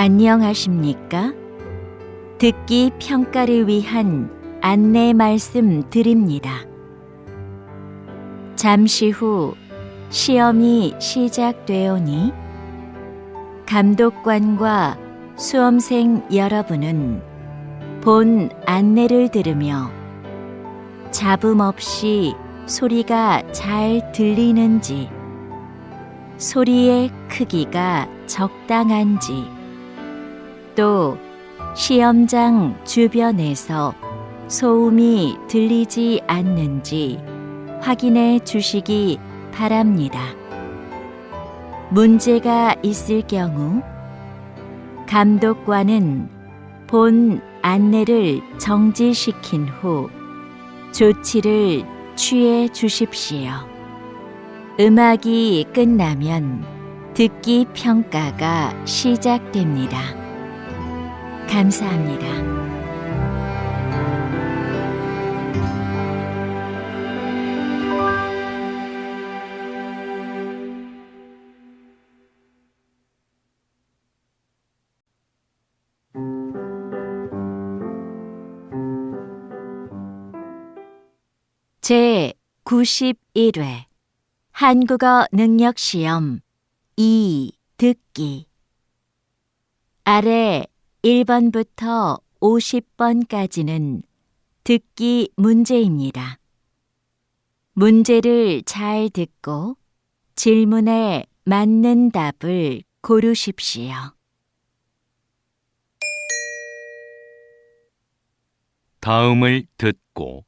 안녕하십니까? 듣기 평가를 위한 안내 말씀 드립니다. 잠시 후 시험이 시작되오니 감독관과 수험생 여러분은 본 안내를 들으며 잡음 없이 소리가 잘 들리는지, 소리의 크기가 적당한지, 또 시험장 주변에서 소음이 들리지 않는지 확인해 주시기 바랍니다. 문제가 있을 경우 감독관은 본 안내를 정지시킨 후 조치를 취해 주십시오. 음악이 끝나면 듣기 평가가 시작됩니다. 감사합니다. 제 91회 한국어 능력시험 2 듣기. 아래 1번부터 50번까지는 듣기 문제입니다. 문제를 잘 듣고 질문에 맞는 답을 고르십시오. 다음을 듣고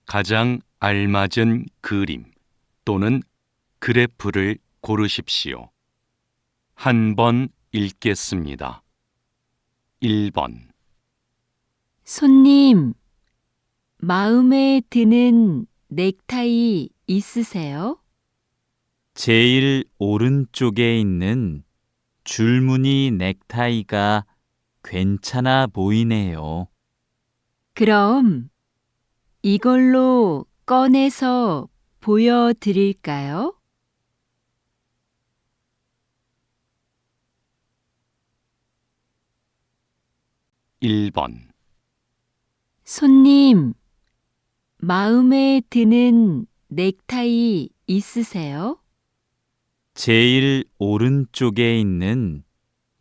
가장 알맞은 그림 또는 그래프를 고르십시오. 한 번 읽겠습니다. 1번. 손님, 마음에 드는 넥타이 있으세요? 제일 오른쪽에 있는 줄무늬 넥타이가 괜찮아 보이네요. 그럼 이걸로 꺼내서 보여드릴까요? 1번. 손님, 마음에 드는 넥타이 있으세요? 제일 오른쪽에 있는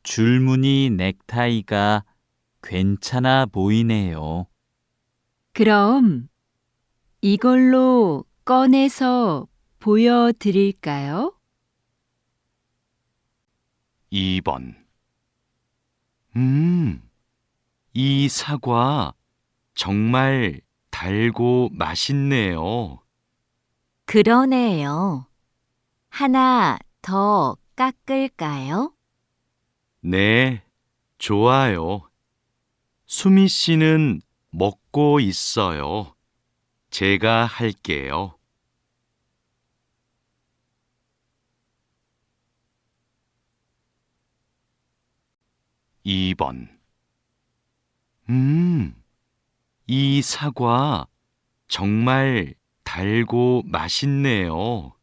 줄무늬 넥타이가 괜찮아 보이네요. 그럼 이걸로 꺼내서 보여드릴까요? 2번. 이 사과 정말 달고 맛있네요. 그러네요. 하나 더 깎을까요? 네, 좋아요. 수미 씨는 먹고 있어요. 제가 할게요. 2번. 이 사과 정말 달고 맛있네요.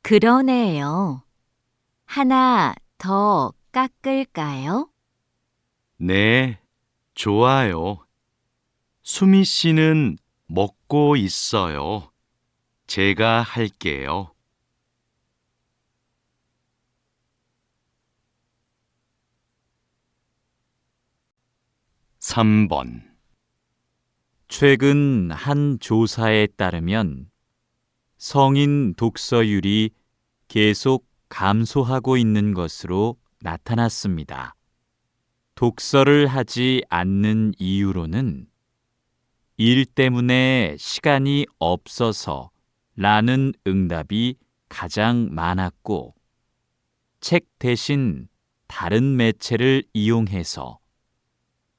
그러네요. 하나 더 깎을까요? 네, 좋아요. 수미 씨는 먹고 있어요. 제가 할게요. 3번. 최근 한 조사에 따르면 성인 독서율이 계속 감소하고 있는 것으로 나타났습니다. 독서를 하지 않는 이유로는 일 때문에 시간이 없어서 라는 응답이 가장 많았고, 책 대신 다른 매체를 이용해서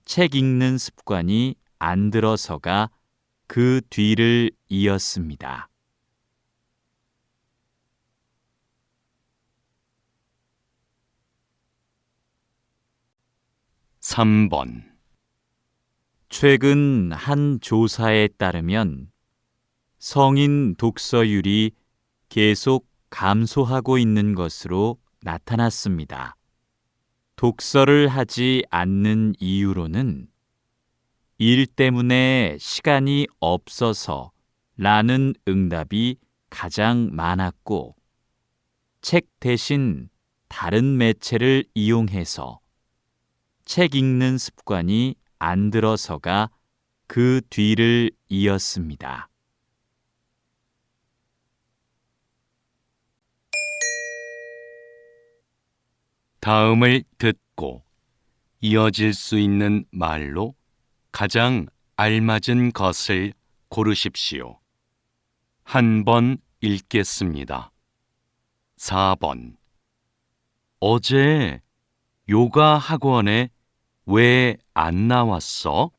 책 읽는 습관이 안 들어서가 그 뒤를 이었습니다. 3번. 최근 한 조사에 따르면 성인 독서율이 계속 감소하고 있는 것으로 나타났습니다. 독서를 하지 않는 이유로는 일 때문에 시간이 없어서 라는 응답이 가장 많았고, 책 대신 다른 매체를 이용해서 책 읽는 습관이 안 들어서가 그 뒤를 이었습니다. 다음을 듣고 이어질 수 있는 말로 가장 알맞은 것을 고르십시오. 한 번 읽겠습니다. 4번. 어제 요가 학원에 왜 안 나왔어?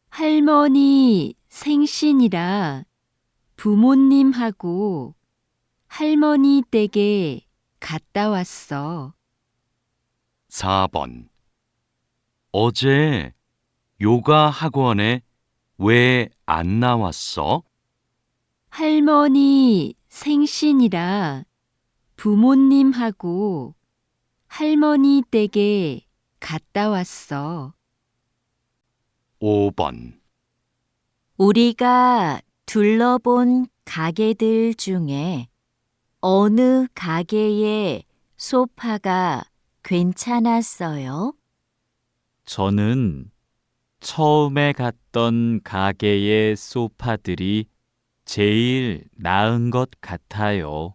할머니 생신이라 부모님하고 할머니 댁에 갔다 왔어. 4번. 어제 요가 학원에 왜 안 나왔어? 할머니 생신이라 부모님하고 할머니 댁에 갔다 왔어. 5번. 우리가 둘러본 가게들 중에 어느 가게의 소파가 괜찮았어요? 저는 처음에 갔던 가게의 소파들이 제일 나은 것 같아요.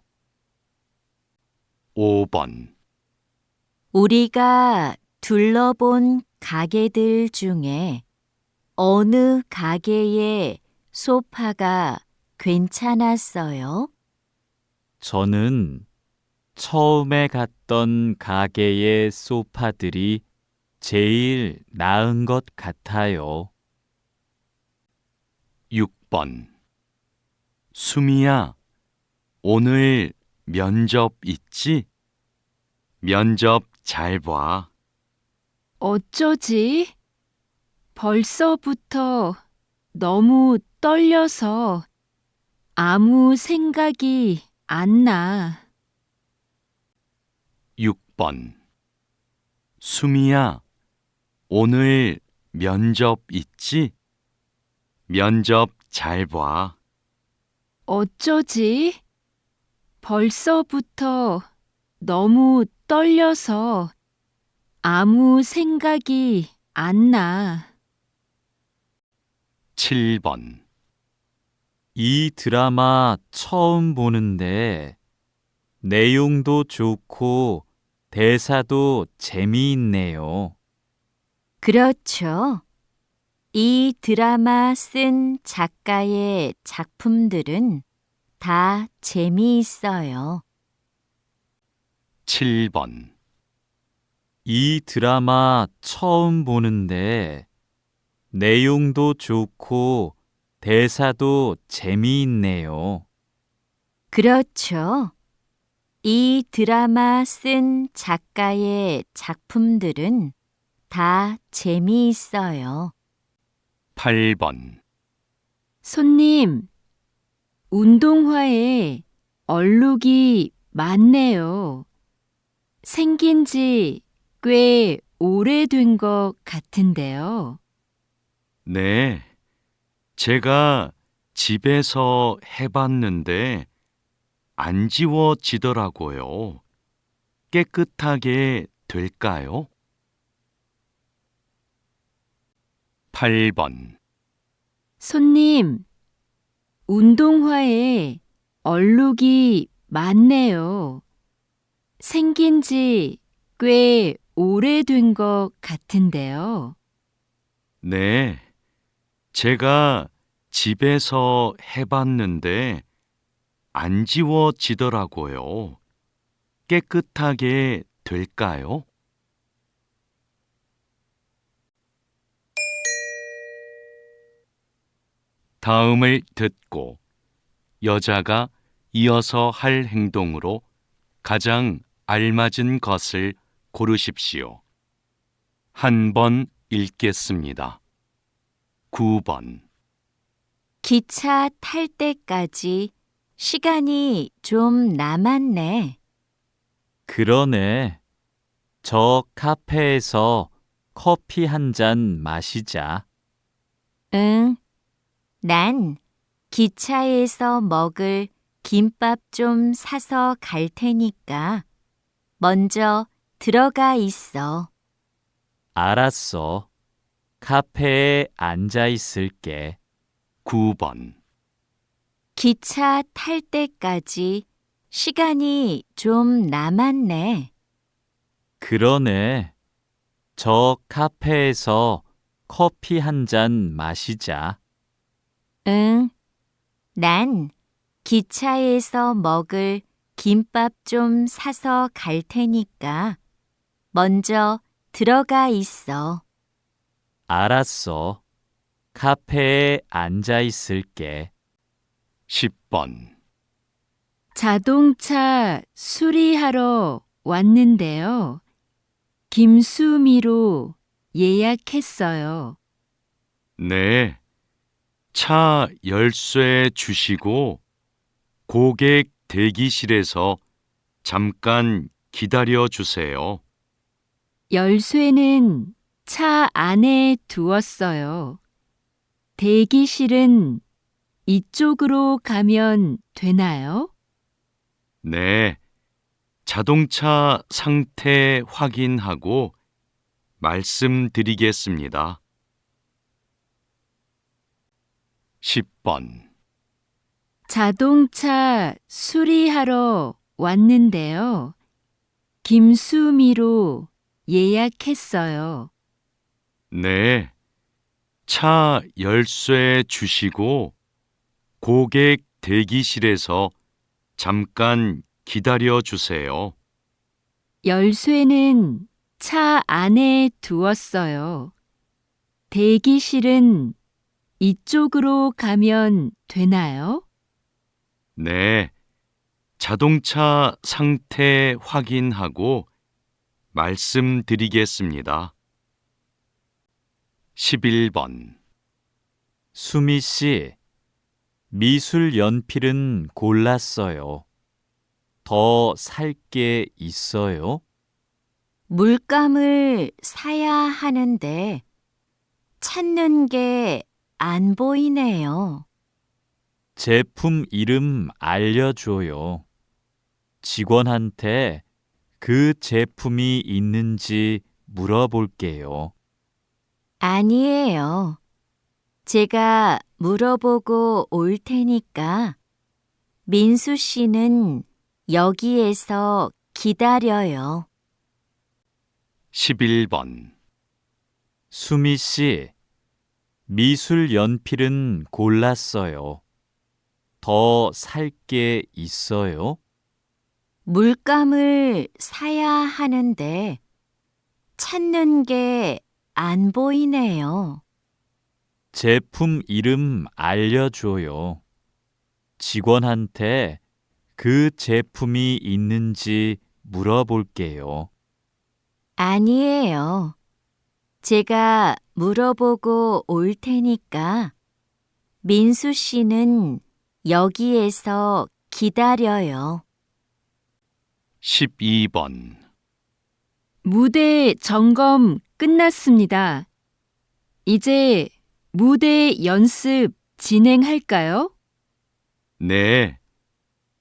5번. 우리가 둘러본 가게들 중에 어느 가게의 소파가 괜찮았어요? 저는 처음에 갔던 가게의 소파들이 제일 나은 것 같아요. 6번. 수미야, 오늘 면접 있지? 면접 잘 봐. 어쩌지? 벌써부터 너무 떨려서 아무 생각이 안 나. 6번. 수미야, 오늘 면접 있지? 면접 잘 봐. 어쩌지? 벌써부터 너무 떨려서 아무 생각이 안 나. 7번. 이 드라마 처음 보는데 내용도 좋고 대사도 재미있네요. 그렇죠. 이 드라마 쓴 작가의 작품들은 다 재미있어요. 7번. 이 드라마 처음 보는데 내용도 좋고 대사도 재미있네요. 그렇죠. 이 드라마 쓴 작가의 작품들은 다 재미있어요. 8번. 손님, 운동화에 얼룩이 많네요. 생긴 지 꽤 오래된 것 같은데요. 네, 제가 집에서 해봤는데 안 지워지더라고요. 깨끗하게 될까요? 8번. 손님, 운동화에 얼룩이 많네요. 생긴 지 꽤 오래된 것 같은데요. 네, 제가 집에서 해봤는데 안 지워지더라고요. 깨끗하게 될까요? 다음을 듣고 여자가 이어서 할 행동으로 가장 알맞은 것을 고르십시오. 한 번 읽겠습니다. 9번. 기차 탈 때까지 시간이 좀 남았네. 그러네. 저 카페에서 커피 한 잔 마시자. 응. 난 기차에서 먹을 김밥 좀 사서 갈 테니까 먼저 들어가 있어. 알았어. 카페에 앉아 있을게. 9번. 기차 탈 때까지 시간이 좀 남았네. 그러네. 저 카페에서 커피 한 잔 마시자. 응. 난 기차에서 먹을 김밥 좀 사서 갈 테니까 먼저 들어가 있어. 알았어. 카페에 앉아 있을게. 10번. 자동차 수리하러 왔는데요. 김수미로 예약했어요. 네. 차 열쇠 주시고 고객 대기실에서 잠깐 기다려 주세요. 열쇠는 차 안에 두었어요. 대기실은 이쪽으로 가면 되나요? 네. 자동차 상태 확인하고 말씀드리겠습니다. 10번. 자동차 수리하러 왔는데요. 김수미로 예약했어요. 네. 차 열쇠 주시고 고객 대기실에서 잠깐 기다려 주세요. 열쇠는 차 안에 두었어요. 대기실은 이쪽으로 가면 되나요? 네. 자동차 상태 확인하고 말씀드리겠습니다. 11번. 수미 씨, 미술 연필은 골랐어요. 더 살 게 있어요? 물감을 사야 하는데 찾는 게 안 보이네요. 제품 이름 알려줘요. 직원한테 그 제품이 있는지 물어볼게요. 아니에요. 제가 물어보고 올 테니까 민수 씨는 여기에서 기다려요. 11번. 수미 씨, 미술 연필은 골랐어요. 더 살 게 있어요? 물감을 사야 하는데 찾는 게 안 보이네요. 제품 이름 알려줘요. 직원한테 그 제품이 있는지 물어볼게요. 아니에요. 제가 물어보고 올 테니까 민수 씨는 여기에서 기다려요. 12번. 무대 점검 끝났습니다. 이제 무대 연습 진행할까요? 네.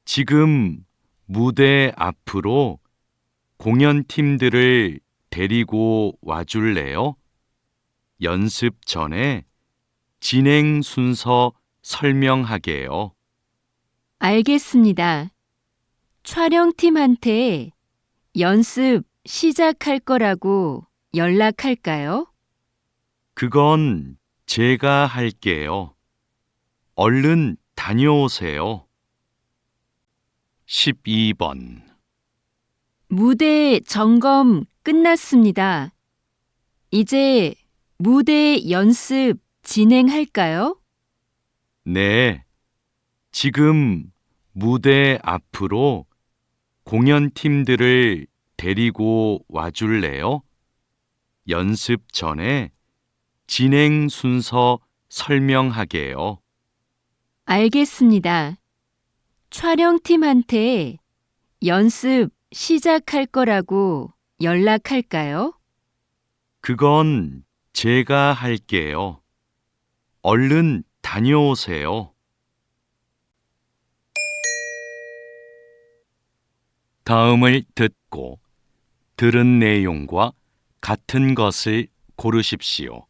지금 무대 앞으로 공연팀들을 데리고 와줄래요? 연습 전에 진행 순서 설명하게요. 알겠습니다. 촬영팀한테 연습 시작할 거라고 연락할까요? 그건 제가 할게요. 얼른 다녀오세요. 12번. 무대 점검 끝났습니다. 이제 무대 연습 진행할까요? 네. 지금 무대 앞으로 공연팀들을 데리고 와줄래요? 연습 전에 진행 순서 설명하게요. 알겠습니다. 촬영팀한테 연습 시작할 거라고 연락할까요? 그건 제가 할게요. 얼른 다녀오세요. 다음을 듣고 들은 내용과 같은 것을 고르십시오.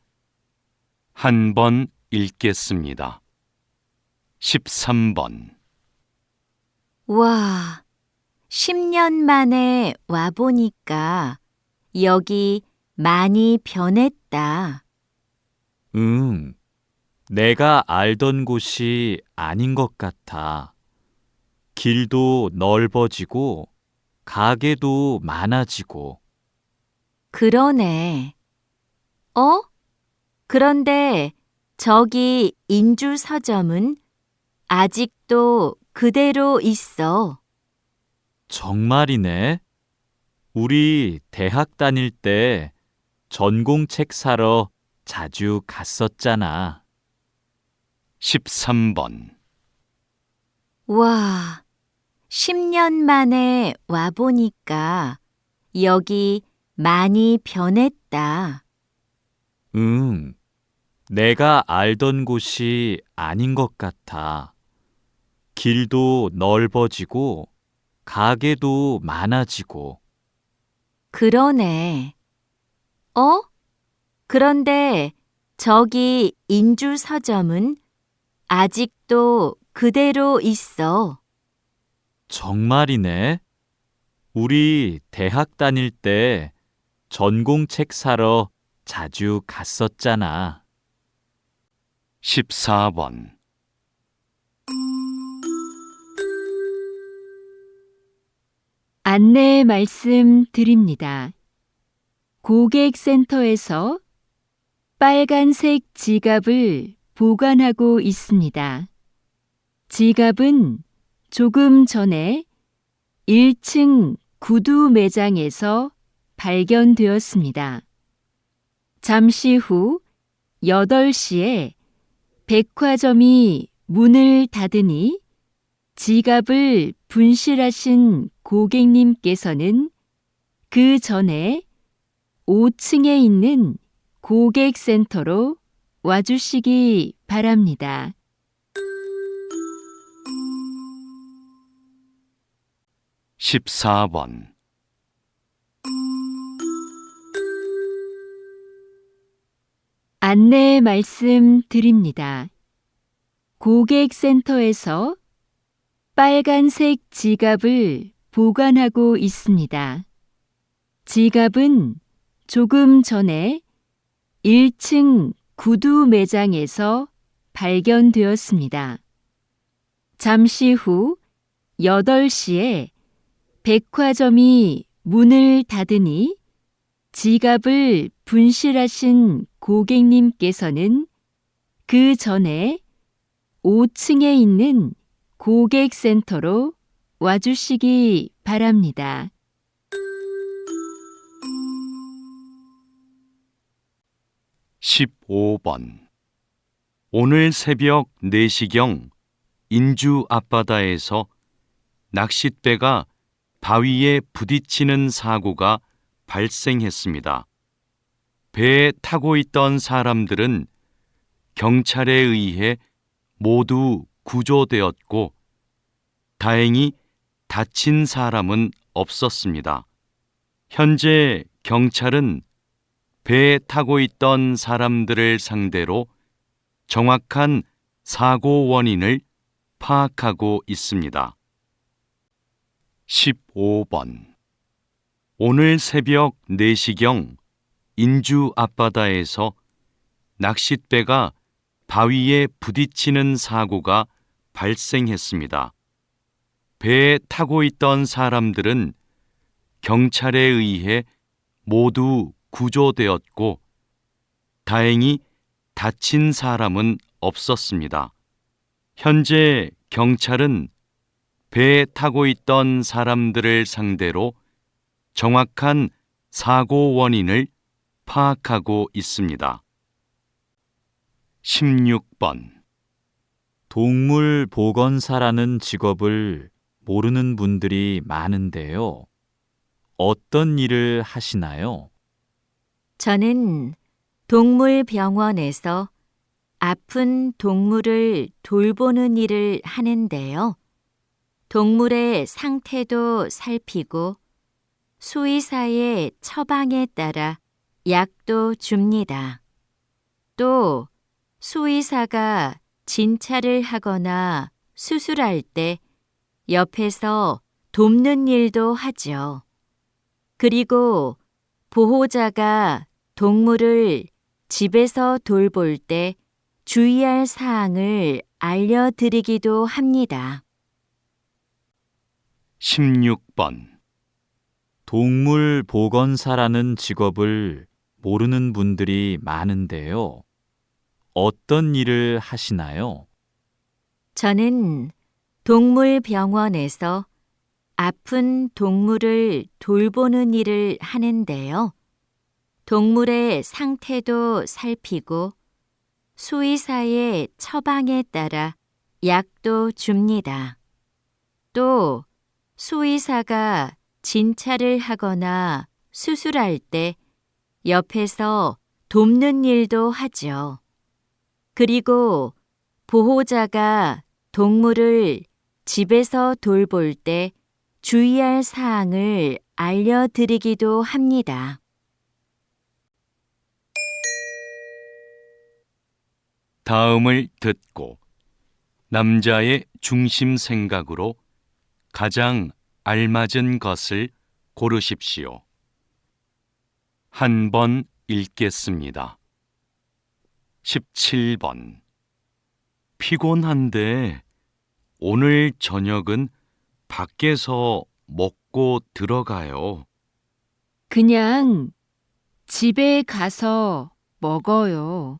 한 번 읽겠습니다. 13번. 와, 10년 만에 와보니까 여기 많이 변했다. 응, 내가 알던 곳이 아닌 것 같아. 길도 넓어지고 가게도 많아지고. 그러네. 어? 그런데 저기 인주 서점은 아직도 그대로 있어. 정말이네. 우리 대학 다닐 때 전공책 사러 자주 갔었잖아. 13번. 와, 10년 만에 와보니까 여기 많이 변했다. 응, 내가 알던 곳이 아닌 것 같아. 길도 넓어지고 가게도 많아지고. 그러네. 어? 그런데 저기 인주 서점은 아직도 그대로 있어. 정말이네. 우리 대학 다닐 때 전공책 사러 자주 갔었잖아. 14번. 안내 말씀 드립니다. 고객센터에서 빨간색 지갑을 보관하고 있습니다. 지갑은 조금 전에 1층 구두 매장에서 발견되었습니다. 잠시 후 8시에 백화점이 문을 닫으니 지갑을 분실하신 고객님께서는 그 전에 5층에 있는 고객센터로 와주시기 바랍니다. 14번. 안내 말씀 드립니다. 고객센터에서 빨간색 지갑을 보관하고 있습니다. 지갑은 조금 전에 1층 구두 매장에서 발견되었습니다. 잠시 후 8시에 백화점이 문을 닫으니 지갑을 분실하신 고객님께서는 그 전에 5층에 있는 고객센터로 와주시기 바랍니다. 15번. 오늘 새벽 4시경 인주 앞바다에서 낚싯배가 바위에 부딪히는 사고가 발생했습니다. 배에 타고 있던 사람들은 경찰에 의해 모두 구조되었고 다행히 다친 사람은 없었습니다. 현재 경찰은 배에 타고 있던 사람들을 상대로 정확한 사고 원인을 파악하고 있습니다. 15번. 오늘 새벽 4시경 인주 앞바다에서 낚싯배가 바위에 부딪히는 사고가 발생했습니다. 배에 타고 있던 사람들은 경찰에 의해 모두 구조되었고 다행히 다친 사람은 없었습니다. 현재 경찰은 배에 타고 있던 사람들을 상대로 정확한 사고 원인을 파악하고 있습니다. 16번. 동물 보건사라는 직업을 모르는 분들이 많은데요. 어떤 일을 하시나요? 저는 동물병원에서 아픈 동물을 돌보는 일을 하는데요. 동물의 상태도 살피고 수의사의 처방에 따라 약도 줍니다. 또 수의사가 진찰을 하거나 수술할 때 옆에서 돕는 일도 하죠. 그리고 보호자가 동물을 집에서 돌볼 때 주의할 사항을 알려드리기도 합니다. 16번. 동물 보건사라는 직업을 모르는 분들이 많은데요. 어떤 일을 하시나요? 저는 동물병원에서 아픈 동물을 돌보는 일을 하는데요. 동물의 상태도 살피고 수의사의 처방에 따라 약도 줍니다. 또 수의사가 진찰을 하거나 수술할 때 옆에서 돕는 일도 하죠. 그리고 보호자가 동물을 집에서 돌볼 때 주의할 사항을 알려드리기도 합니다. 다음을 듣고 남자의 중심 생각으로 가장 알맞은 것을 고르십시오. 한 번 읽겠습니다. 17번. 피곤한데 오늘 저녁은 밖에서 먹고 들어가요. 그냥 집에 가서 먹어요.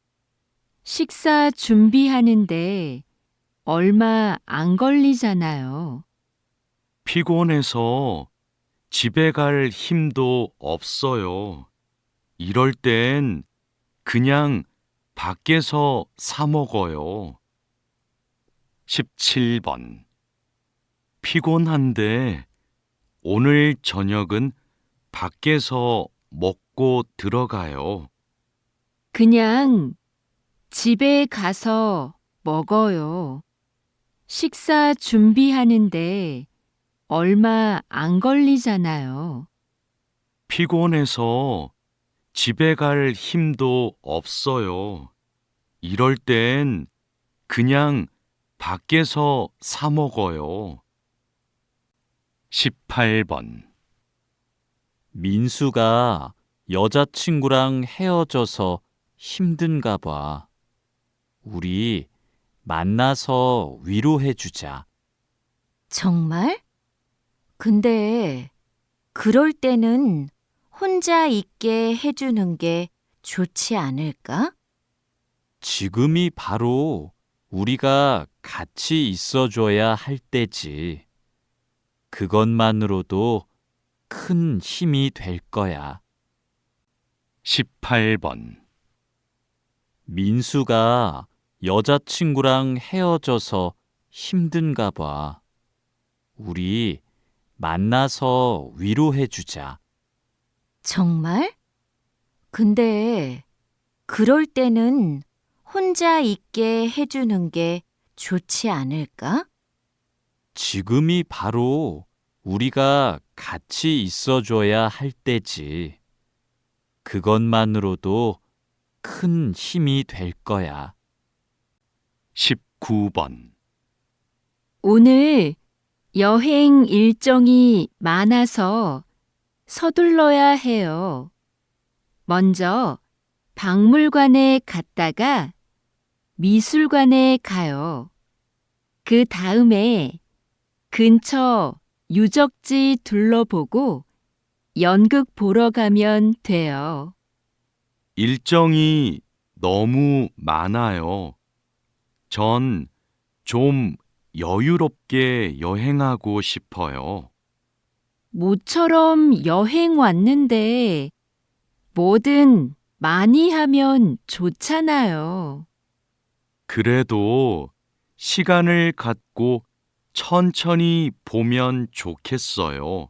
식사 준비하는데 얼마 안 걸리잖아요. 피곤해서 집에 갈 힘도 없어요. 이럴 땐 그냥 밖에서 사 먹어요. 17번. 피곤한데 오늘 저녁은 밖에서 먹고 들어가요. 그냥 집에 가서 먹어요. 식사 준비하는데 얼마 안 걸리잖아요. 피곤해서 집에 갈 힘도 없어요. 이럴 땐 그냥 밖에서 사 먹어요. 18번. 민수가 여자친구랑 헤어져서 힘든가 봐. 우리 만나서 위로해주자. 정말? 근데 그럴 때는 혼자 있게 해주는 게 좋지 않을까? 지금이 바로 우리가 같이 있어줘야 할 때지. 그것만으로도 큰 힘이 될 거야. 18번. 민수가 여자친구랑 헤어져서 힘든가 봐. 우리 만나서 위로해주자. 정말? 근데 그럴 때는 혼자 있게 해주는 게 좋지 않을까? 지금이 바로 우리가 같이 있어줘야 할 때지. 그것만으로도 큰 힘이 될 거야. 19번. 오늘 여행 일정이 많아서 서둘러야 해요. 먼저 박물관에 갔다가 미술관에 가요. 그 다음에 근처 유적지 둘러보고 연극 보러 가면 돼요. 일정이 너무 많아요. 전 좀 여유롭게 여행하고 싶어요. 모처럼 여행 왔는데 뭐든 많이 하면 좋잖아요. 그래도 시간을 갖고 천천히 보면 좋겠어요.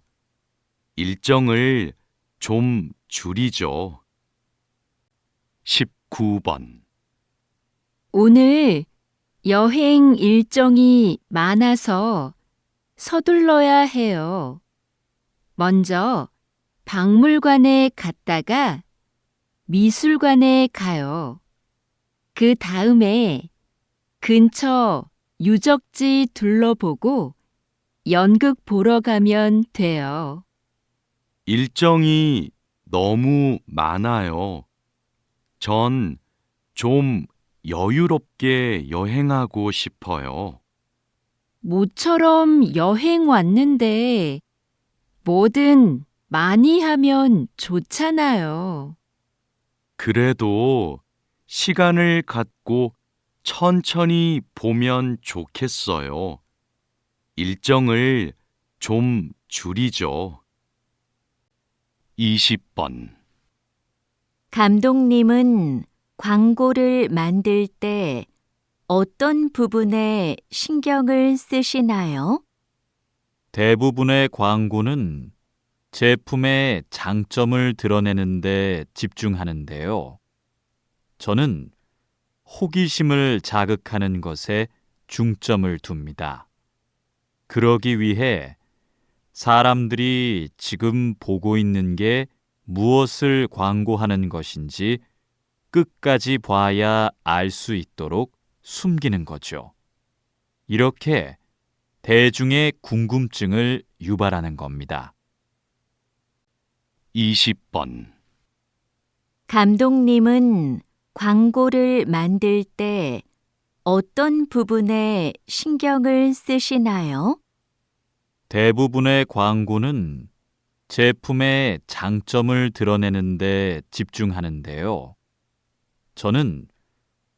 일정을 좀 줄이죠. 19번. 오늘 여행 일정이 많아서 서둘러야 해요. 먼저 박물관에 갔다가 미술관에 가요. 그 다음에 근처 유적지 둘러보고 연극 보러 가면 돼요. 일정이 너무 많아요. 전 좀 여유롭게 여행하고 싶어요. 모처럼 여행 왔는데 뭐든 많이 하면 좋잖아요. 그래도 시간을 갖고 천천히 보면 좋겠어요. 일정을 좀 줄이죠. 20번. 감독님은 광고를 만들 때 어떤 부분에 신경을 쓰시나요? 대부분의 광고는 제품의 장점을 드러내는 데 집중하는데요. 저는 호기심을 자극하는 것에 중점을 둡니다. 그러기 위해 사람들이 지금 보고 있는 게 무엇을 광고하는 것인지 끝까지 봐야 알 수 있도록 숨기는 거죠. 이렇게 대중의 궁금증을 유발하는 겁니다. 20번. 감독님은 광고를 만들 때 어떤 부분에 신경을 쓰시나요? 대부분의 광고는 제품의 장점을 드러내는 데 집중하는데요. 저는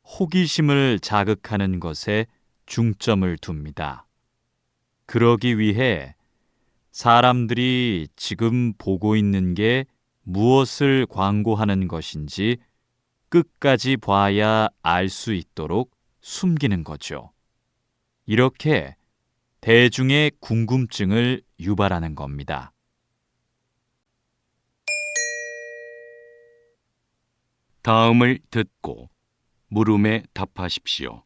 호기심을 자극하는 것에 중점을 둡니다. 그러기 위해 사람들이 지금 보고 있는 게 무엇을 광고하는 것인지 끝까지 봐야 알 수 있도록 숨기는 거죠. 이렇게 대중의 궁금증을 유발하는 겁니다. 다음을 듣고 물음에 답하십시오.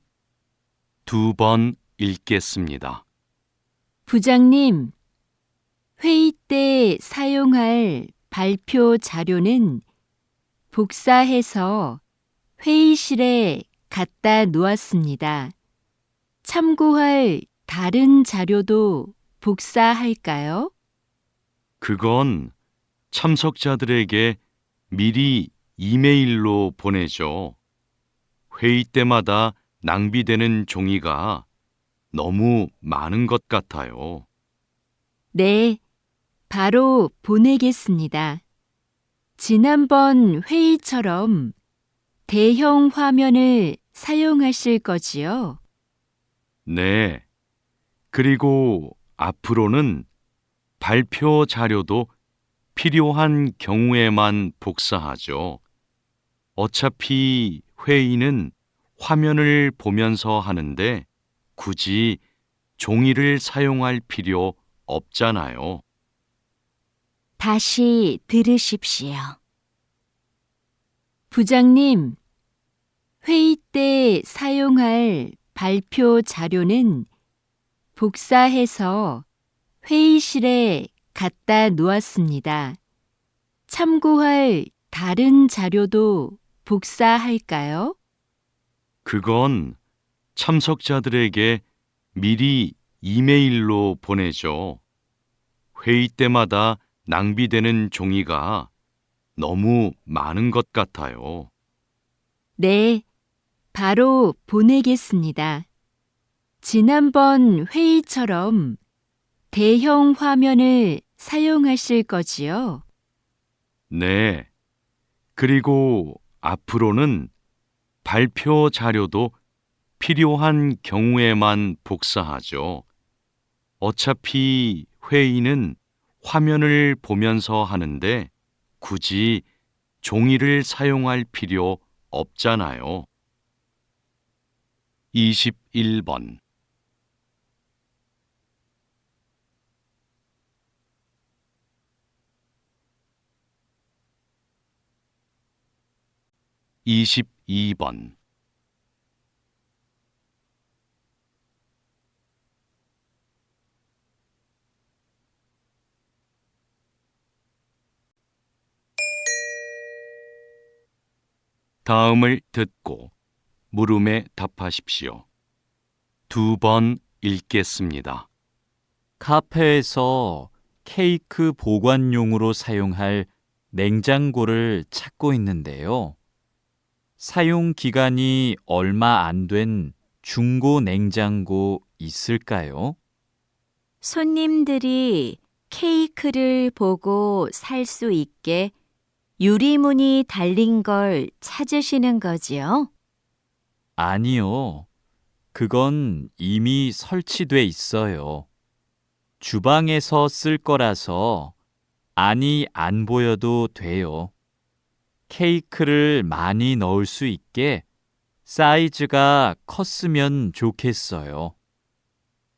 2번 읽겠습니다. 부장님, 회의 때 사용할 발표 자료는 복사해서 회의실에 갖다 놓았습니다. 참고할 다른 자료도 복사할까요? 그건 참석자들에게 미리 이메일로 보내죠. 회의 때마다 낭비되는 종이가 너무 많은 것 같아요. 네, 바로 보내겠습니다. 지난번 회의처럼 대형 화면을 사용하실 거지요? 네. 그리고 앞으로는 발표 자료도 필요한 경우에만 복사하죠. 어차피 회의는 화면을 보면서 하는데 굳이 종이를 사용할 필요 없잖아요. 다시 들으십시오. 부장님, 회의 때 사용할 발표 자료는 복사해서 회의실에 갖다 놓았습니다. 참고할 다른 자료도 복사할까요? 그건 참석자들에게 미리 이메일로 보내죠. 회의 때마다 낭비되는 종이가 너무 많은 것 같아요. 네, 바로 보내겠습니다. 지난번 회의처럼 대형 화면을 사용하실 거지요? 네. 그리고 앞으로는 발표 자료도 필요한 경우에만 복사하죠. 어차피 회의는 화면을 보면서 하는데 굳이 종이를 사용할 필요 없잖아요. 21번. 22번. 다음을 듣고 물음에 답하십시오. 2번 읽겠습니다. 카페에서 케이크 보관용으로 사용할 냉장고를 찾고 있는데요. 사용 기간이 얼마 안 된 중고 냉장고 있을까요? 손님들이 케이크를 보고 살 수 있게 유리문이 달린 걸 찾으시는 거지요? 아니요. 그건 이미 설치돼 있어요. 주방에서 쓸 거라서 안이 안 보여도 돼요. 케이크를 많이 넣을 수 있게 사이즈가 컸으면 좋겠어요.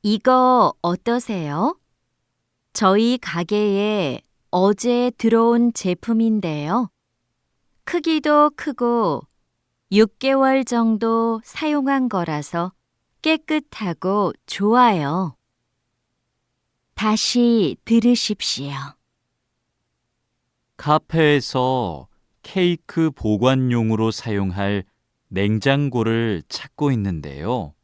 이거 어떠세요? 저희 가게에 어제 들어온 제품인데요. 크기도 크고 6개월 정도 사용한 거라서 깨끗하고 좋아요. 다시 들으십시오. 카페에서 케이크 보관용으로 사용할 냉장고를 찾고 있는데요.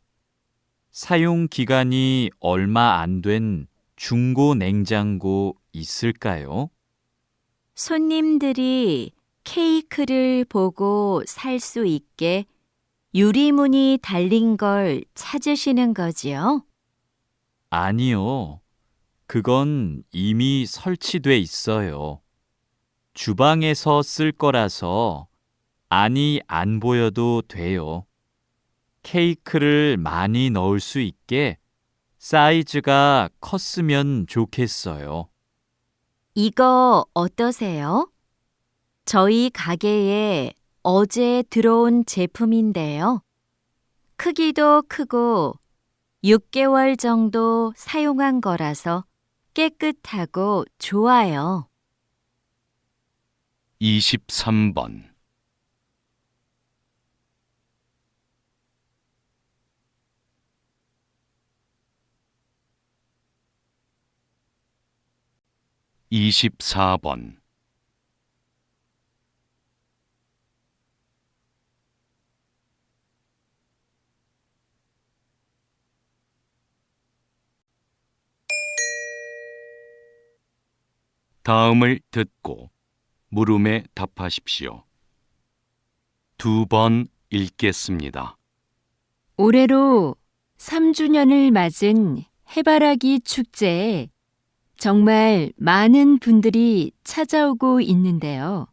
사용 기간이 얼마 안 된 중고 냉장고 있을까요? 손님들이 케이크를 보고 살 수 있게 유리문이 달린 걸 찾으시는 거지요? 아니요. 그건 이미 설치돼 있어요. 주방에서 쓸 거라서 안이 안 보여도 돼요. 케이크를 많이 넣을 수 있게 사이즈가 컸으면 좋겠어요. 이거 어떠세요? 저희 가게에 어제 들어온 제품인데요. 크기도 크고 6개월 정도 사용한 거라서 깨끗하고 좋아요. 23번. (24번) 다음을 듣고 물음에 답하십시오. 2번 읽겠습니다. 올해로 3주년을 맞은 해바라기 축제에 정말 많은 분들이 찾아오고 있는데요.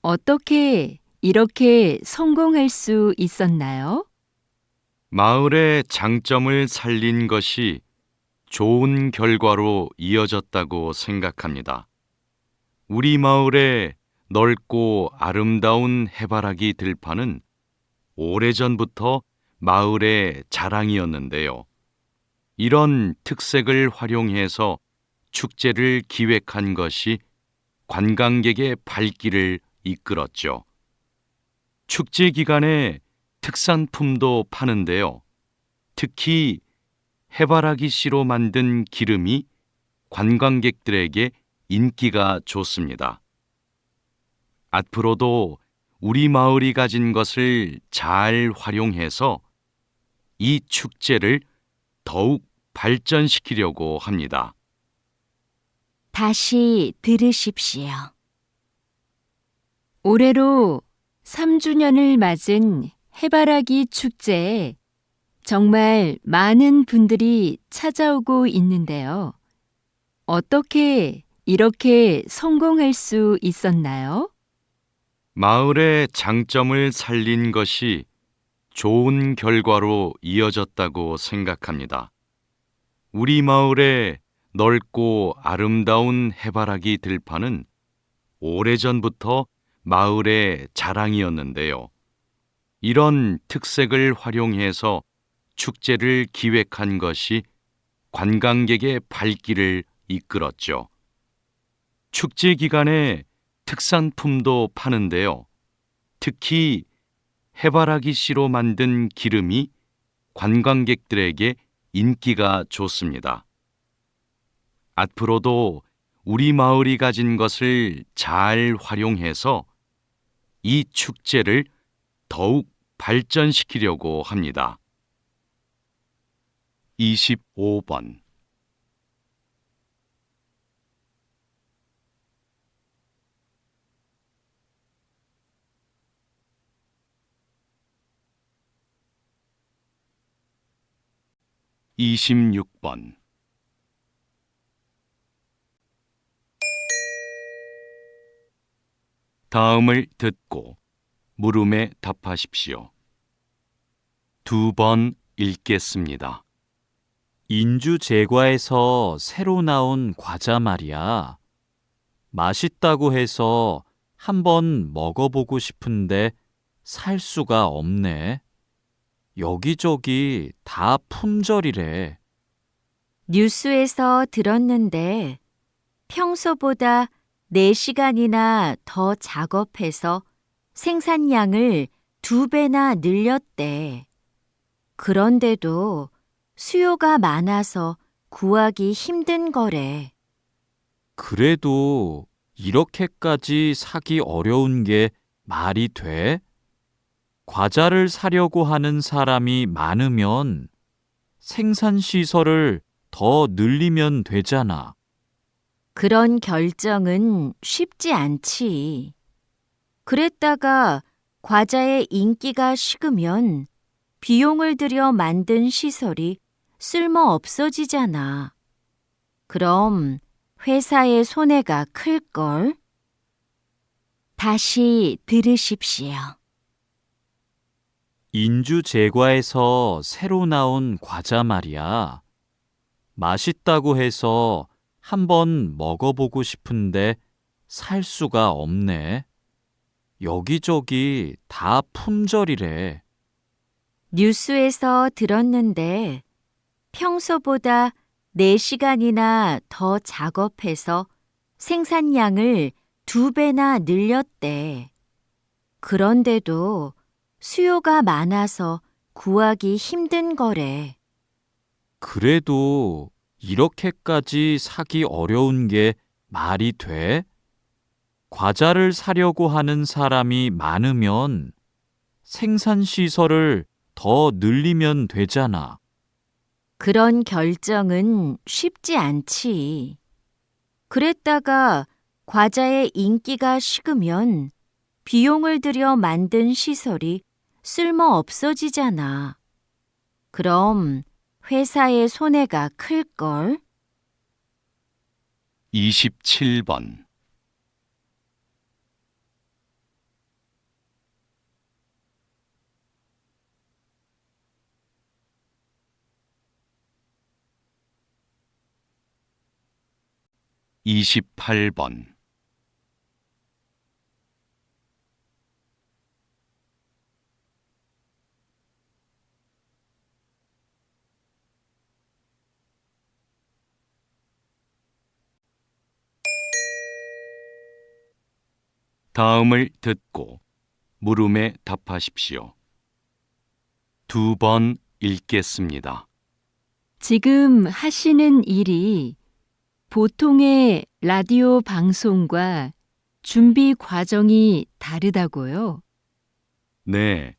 어떻게 이렇게 성공할 수 있었나요? 마을의 장점을 살린 것이 좋은 결과로 이어졌다고 생각합니다. 우리 마을의 넓고 아름다운 해바라기 들판은 오래전부터 마을의 자랑이었는데요. 이런 특색을 활용해서 축제를 기획한 것이 관광객의 발길을 이끌었죠. 축제 기간에 특산품도 파는데요. 특히 해바라기 씨로 만든 기름이 관광객들에게 인기가 좋습니다. 앞으로도 우리 마을이 가진 것을 잘 활용해서 이 축제를 더욱 발전시키려고 합니다. 다시 들으십시오. 올해로 3주년을 맞은 해바라기 축제에 정말 많은 분들이 찾아오고 있는데요. 어떻게 이렇게 성공할 수 있었나요? 마을의 장점을 살린 것이 좋은 결과로 이어졌다고 생각합니다. 우리 마을의 넓고 아름다운 해바라기 들판은 오래전부터 마을의 자랑이었는데요. 이런 특색을 활용해서 축제를 기획한 것이 관광객의 발길을 이끌었죠. 축제 기간에 특산품도 파는데요. 특히 해바라기 씨로 만든 기름이 관광객들에게 인기가 좋습니다. 앞으로도 우리 마을이 가진 것을 잘 활용해서 이 축제를 더욱 발전시키려고 합니다. 25번 26번 다음을 듣고 물음에 답하십시오. 2번 읽겠습니다. 인주 제과에서 새로 나온 과자 말이야. 맛있다고 해서 한번 먹어보고 싶은데 살 수가 없네. 여기저기 다 품절이래. 뉴스에서 들었는데 평소보다 4시간이나 더 작업해서 생산량을 2배나 늘렸대. 그런데도 수요가 많아서 구하기 힘든 거래. 그래도 이렇게까지 사기 어려운 게 말이 돼? 과자를 사려고 하는 사람이 많으면 생산시설을 더 늘리면 되잖아. 그런 결정은 쉽지 않지. 그랬다가 과자의 인기가 식으면 비용을 들여 만든 시설이 쓸모 없어지잖아. 그럼 회사의 손해가 클걸? 다시 들으십시오. 인주 제과에서 새로 나온 과자 말이야. 맛있다고 해서 한번 먹어보고 싶은데 살 수가 없네. 여기저기 다 품절이래. 뉴스에서 들었는데 평소보다 4시간이나 더 작업해서 생산량을 2배나 늘렸대. 그런데도 수요가 많아서 구하기 힘든 거래. 그래도 이렇게까지 사기 어려운 게 말이 돼? 과자를 사려고 하는 사람이 많으면 생산시설을 더 늘리면 되잖아. 그런 결정은 쉽지 않지. 그랬다가 과자의 인기가 식으면 비용을 들여 만든 시설이 쓸모 없어지잖아. 그럼 회사의 손해가 클걸? 27번 28번 다음을 듣고 물음에 답하십시오. 2번 읽겠습니다. 지금 하시는 일이 보통의 라디오 방송과 준비 과정이 다르다고요? 네,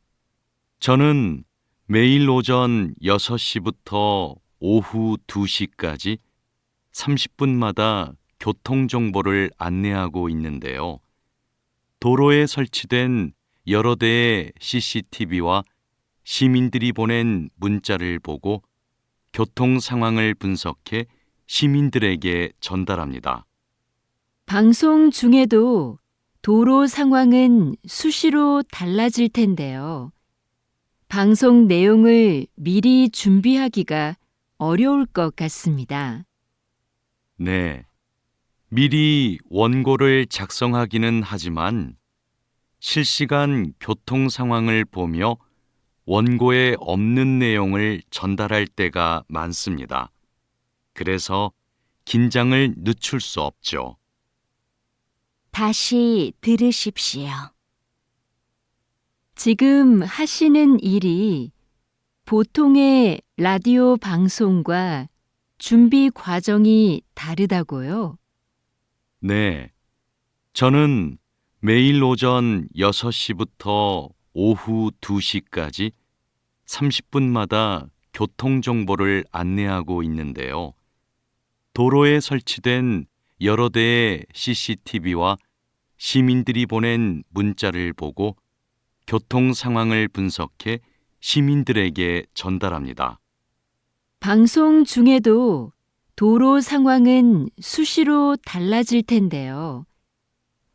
저는 매일 오전 6시부터 오후 2시까지 30분마다 교통정보를 안내하고 있는데요. 도로에 설치된 여러 대의 CCTV와 시민들이 보낸 문자를 보고 교통 상황을 분석해 시민들에게 전달합니다. 방송 중에도 도로 상황은 수시로 달라질 텐데요. 방송 내용을 미리 준비하기가 어려울 것 같습니다. 네, 미리 원고를 작성하기는 하지만 실시간 교통 상황을 보며 원고에 없는 내용을 전달할 때가 많습니다. 그래서 긴장을 늦출 수 없죠. 다시 들으십시오. 지금 하시는 일이 보통의 라디오 방송과 준비 과정이 다르다고요? 네. 저는 매일 오전 6시부터 오후 2시까지 30분마다 교통 정보를 안내하고 있는데요. 도로에 설치된 여러 대의 CCTV와 시민들이 보낸 문자를 보고 교통 상황을 분석해 시민들에게 전달합니다. 방송 중에도 도로 상황은 수시로 달라질 텐데요.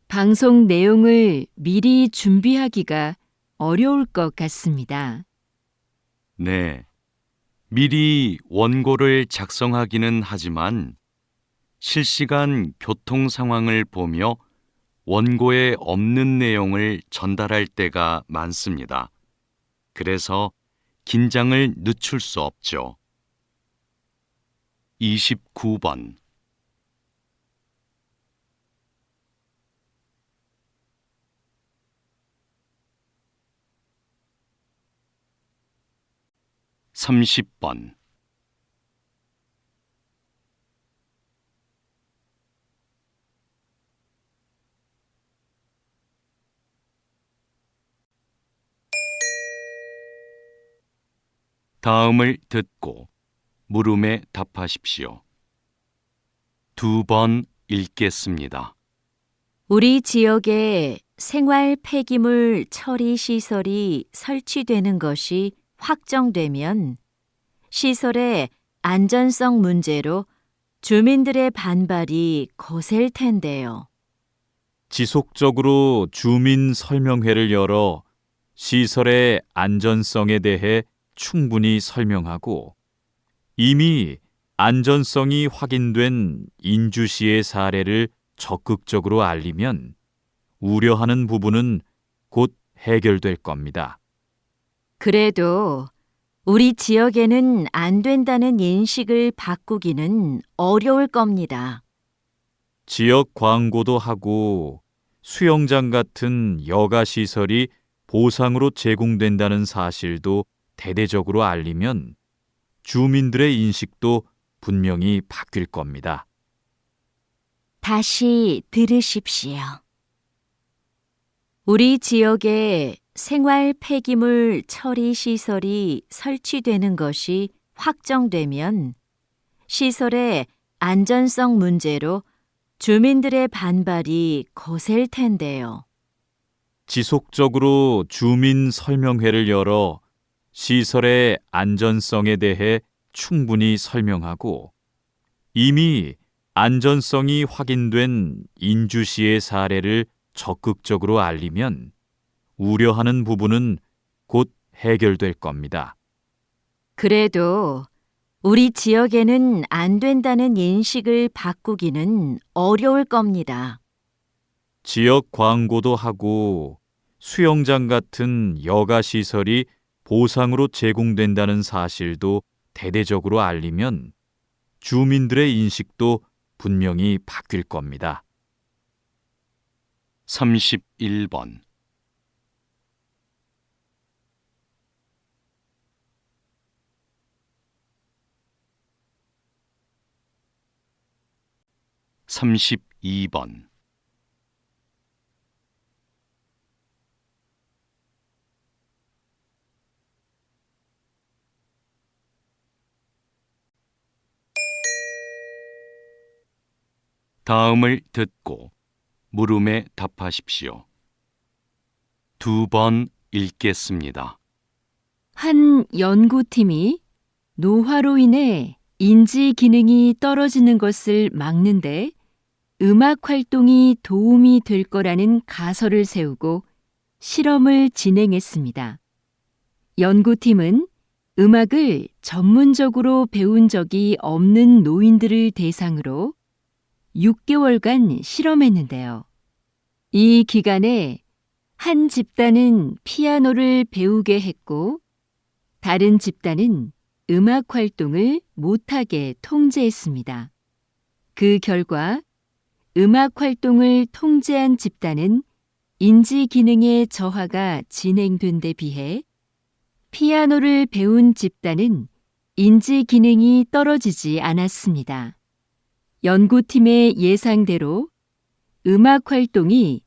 방송 내용을 미리 준비하기가 어려울 것 같습니다. 네. 미리 원고를 작성하기는 하지만 실시간 교통 상황을 보며 원고에 없는 내용을 전달할 때가 많습니다. 그래서 긴장을 늦출 수 없죠. 29번. (30번) 다음을 듣고 물음에 답하십시오. 2번 읽겠습니다. 우리 지역에 생활 폐기물 처리 시설이 설치되는 것이 확정되면 시설의 안전성 문제로 주민들의 반발이 거셀 텐데요. 지속적으로 주민 설명회를 열어 시설의 안전성에 대해 충분히 설명하고 이미 안전성이 확인된 인주시의 사례를 적극적으로 알리면 우려하는 부분은 곧 해결될 겁니다. 그래도 우리 지역에는 안 된다는 인식을 바꾸기는 어려울 겁니다. 지역 광고도 하고 수영장 같은 여가 시설이 보상으로 제공된다는 사실도 대대적으로 알리면 주민들의 인식도 분명히 바뀔 겁니다. 다시 들으십시오. 우리 지역에 생활 폐기물 처리 시설이 설치되는 것이 확정되면 시설의 안전성 문제로 주민들의 반발이 거셀 텐데요. 지속적으로 주민 설명회를 열어 시설의 안전성에 대해 충분히 설명하고 이미 안전성이 확인된 인주시의 사례를 적극적으로 알리면 우려하는 부분은 곧 해결될 겁니다. 그래도 우리 지역에는 안 된다는 인식을 바꾸기는 어려울 겁니다. 지역 광고도 하고 수영장 같은 여가 시설이 보상으로 제공된다는 사실도 대대적으로 알리면 주민들의 인식도 분명히 바뀔 겁니다. 31번. (32번) 다음을 듣고 물음에 답하십시오. 2번 읽겠습니다. 한 연구팀이 노화로 인해 인지 기능이 떨어지는 것을 막는데 음악 활동이 도움이 될 거라는 가설을 세우고 실험을 진행했습니다. 연구팀은 음악을 전문적으로 배운 적이 없는 노인들을 대상으로 6개월간 실험했는데요. 이 기간에 한 집단은 피아노를 배우게 했고 다른 집단은 음악 활동을 못하게 통제했습니다. 그 결과 음악 활동을 통제한 집단은 인지 기능의 저하가 진행된 데 비해 피아노를 배운 집단은 인지 기능이 떨어지지 않았습니다. 연구팀의 예상대로 음악 활동이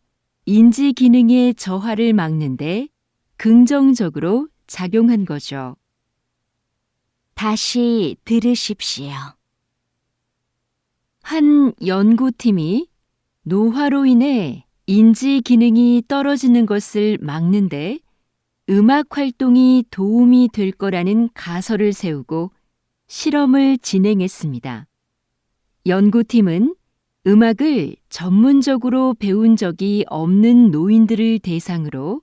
인지 기능의 저하를 막는데 긍정적으로 작용한 거죠. 다시 들으십시오. 한 연구팀이 노화로 인해 인지 기능이 떨어지는 것을 막는데 음악 활동이 도움이 될 거라는 가설을 세우고 실험을 진행했습니다. 연구팀은 음악을 전문적으로 배운 적이 없는 노인들을 대상으로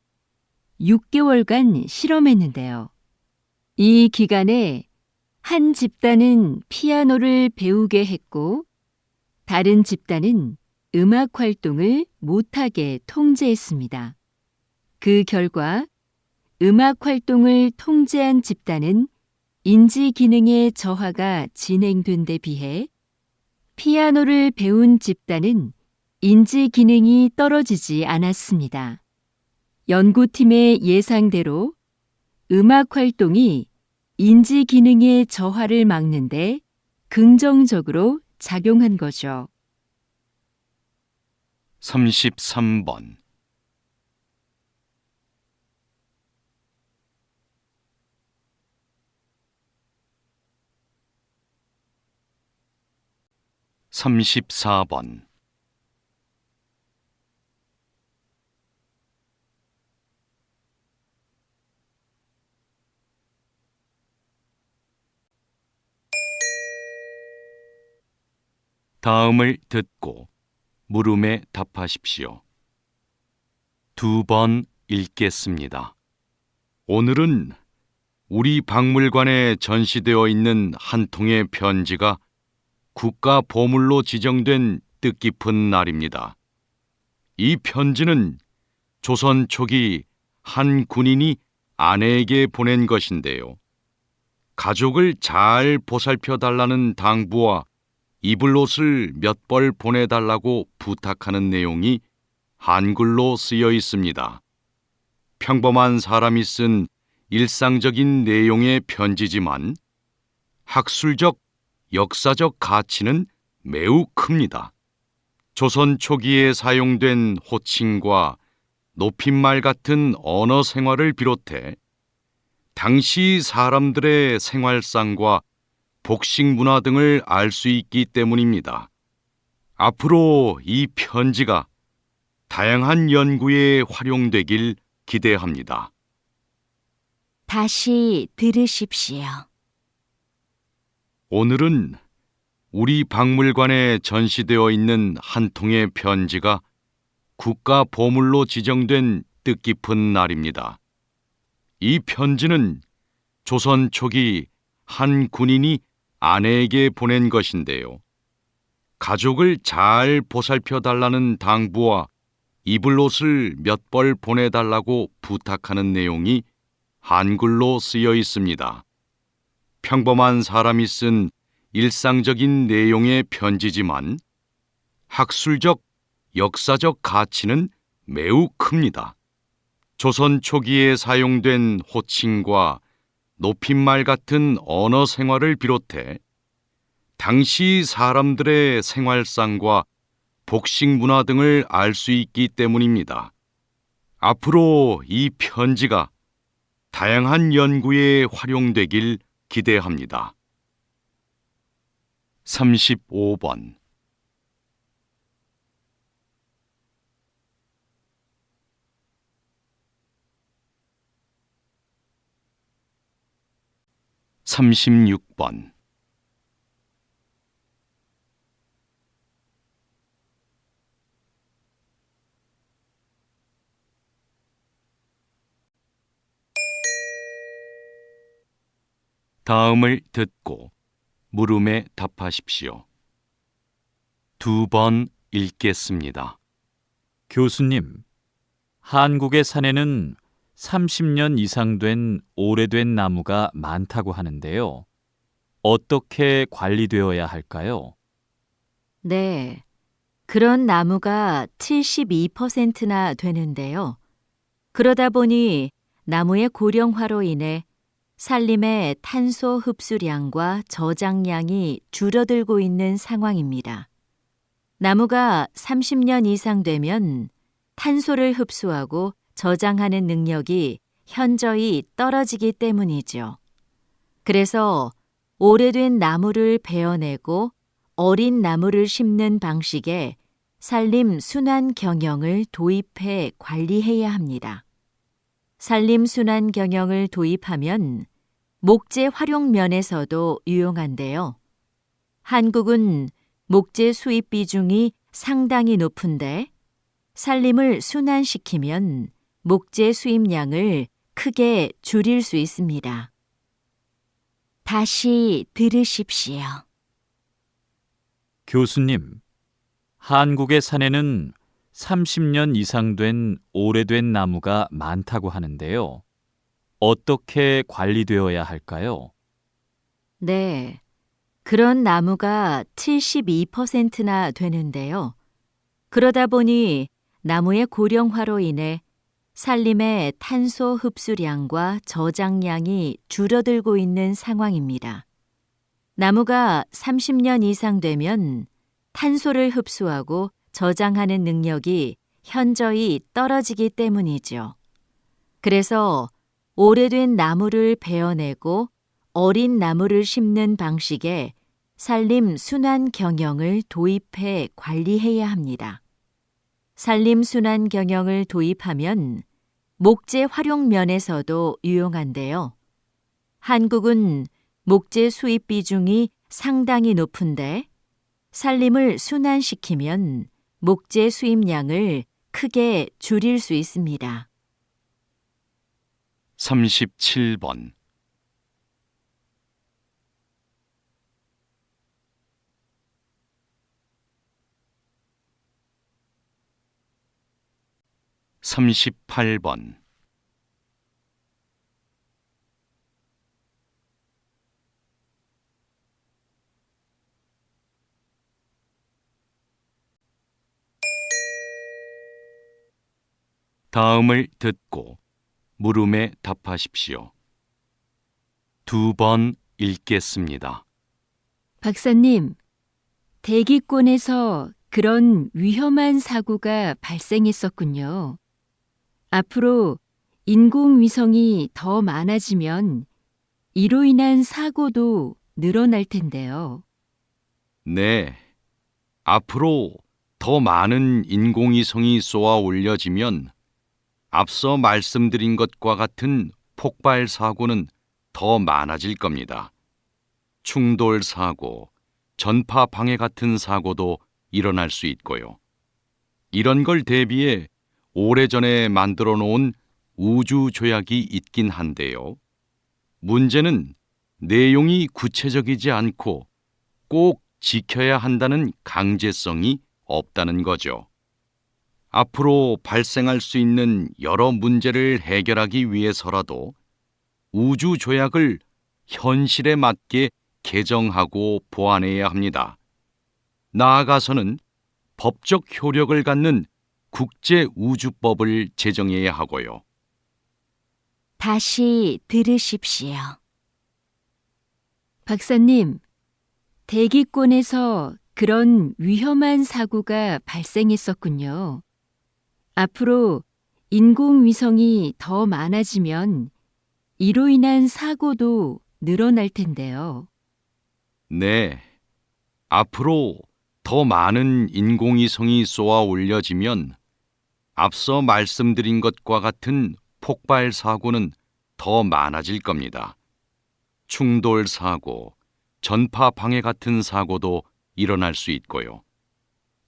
6개월간 실험했는데요. 이 기간에 한 집단은 피아노를 배우게 했고 다른 집단은 음악 활동을 못하게 통제했습니다. 그 결과 음악 활동을 통제한 집단은 인지 기능의 저하가 진행된 데 비해 피아노를 배운 집단은 인지 기능이 떨어지지 않았습니다. 연구팀의 예상대로 음악 활동이 인지 기능의 저하를 막는데 긍정적으로 작용한 거죠. 33번. 삼십사 번. 다음을 듣고 물음에 답하십시오. 2번 읽겠습니다. 오늘은 우리 박물관에 전시되어 있는 한 통의 편지가 국가 보물로 지정된 뜻깊은 날입니다. 이 편지는 조선 초기 한 군인이 아내에게 보낸 것인데요. 가족을 잘 보살펴 달라는 당부와 입을 옷을 몇 벌 보내달라고 부탁하는 내용이 한글로 쓰여 있습니다. 평범한 사람이 쓴 일상적인 내용의 편지지만 학술적, 역사적 가치는 매우 큽니다. 조선 초기에 사용된 호칭과 높임말 같은 언어 생활을 비롯해 당시 사람들의 생활상과 복식 문화 등을 알 수 있기 때문입니다. 앞으로 이 편지가 다양한 연구에 활용되길 기대합니다. 다시 들으십시오. 오늘은 우리 박물관에 전시되어 있는 한 통의 편지가 국가 보물로 지정된 뜻깊은 날입니다. 이 편지는 조선 초기 한 군인이 아내에게 보낸 것인데요. 가족을 잘 보살펴 달라는 당부와 입을 옷을 몇 벌 보내달라고 부탁하는 내용이 한글로 쓰여 있습니다. 평범한 사람이 쓴 일상적인 내용의 편지지만 학술적, 역사적 가치는 매우 큽니다. 조선 초기에 사용된 호칭과 높임말 같은 언어 생활을 비롯해 당시 사람들의 생활상과 복식 문화 등을 알 수 있기 때문입니다. 앞으로 이 편지가 다양한 연구에 활용되길 기대합니다. 35번. 삼십육 번. 다음을 듣고 물음에 답하십시오. 2번 읽겠습니다. 교수님, 한국의 산에는 30년 이상 된 오래된 나무가 많다고 하는데요. 어떻게 관리되어야 할까요? 네. 그런 나무가 72%나 되는데요. 그러다 보니 나무의 고령화로 인해 산림의 탄소 흡수량과 저장량이 줄어들고 있는 상황입니다. 나무가 30년 이상 되면 탄소를 흡수하고 저장하는 능력이 현저히 떨어지기 때문이죠. 그래서 오래된 나무를 베어내고 어린 나무를 심는 방식의 산림 순환 경영을 도입해 관리해야 합니다. 산림 순환 경영을 도입하면 목재 활용 면에서도 유용한데요. 한국은 목재 수입 비중이 상당히 높은데 산림을 순환시키면 목재 수입량을 크게 줄일 수 있습니다. 다시 들으십시오. 교수님, 한국의 산에는 30년 이상 된 오래된 나무가 많다고 하는데요. 어떻게 관리되어야 할까요? 네, 그런 나무가 72%나 되는데요. 그러다 보니 나무의 고령화로 인해 산림의 탄소 흡수량과 저장량이 줄어들고 있는 상황입니다. 나무가 30년 이상 되면 탄소를 흡수하고 저장하는 능력이 현저히 떨어지기 때문이죠. 그래서 오래된 나무를 베어내고 어린 나무를 심는 방식의 산림 순환 경영을 도입해 관리해야 합니다. 산림 순환 경영을 도입하면 목재 활용 면에서도 유용한데요. 한국은 목재 수입 비중이 상당히 높은데 산림을 순환시키면 목재 수입량을 크게 줄일 수 있습니다. 37번. 삼십팔 번. 다음을 듣고 물음에 답하십시오. 2번 읽겠습니다. 박사님, 대기권에서 그런 위험한 사고가 발생했었군요. 앞으로 인공위성이 더 많아지면 이로 인한 사고도 늘어날 텐데요. 네. 앞으로 더 많은 인공위성이 쏘아 올려지면 앞서 말씀드린 것과 같은 폭발 사고는 더 많아질 겁니다. 충돌 사고, 전파 방해 같은 사고도 일어날 수 있고요. 이런 걸 대비해 오래전에 만들어 놓은 우주 조약이 있긴 한데요. 문제는 내용이 구체적이지 않고 꼭 지켜야 한다는 강제성이 없다는 거죠. 앞으로 발생할 수 있는 여러 문제를 해결하기 위해서라도 우주 조약을 현실에 맞게 개정하고 보완해야 합니다. 나아가서는 법적 효력을 갖는 국제우주법을 제정해야 하고요. 다시 들으십시오. 박사님, 대기권에서 그런 위험한 사고가 발생했었군요. 앞으로 인공위성이 더 많아지면 이로 인한 사고도 늘어날 텐데요. 네. 앞으로 더 많은 인공위성이 쏘아 올려지면 앞서 말씀드린 것과 같은 폭발 사고는 더 많아질 겁니다. 충돌 사고, 전파 방해 같은 사고도 일어날 수 있고요.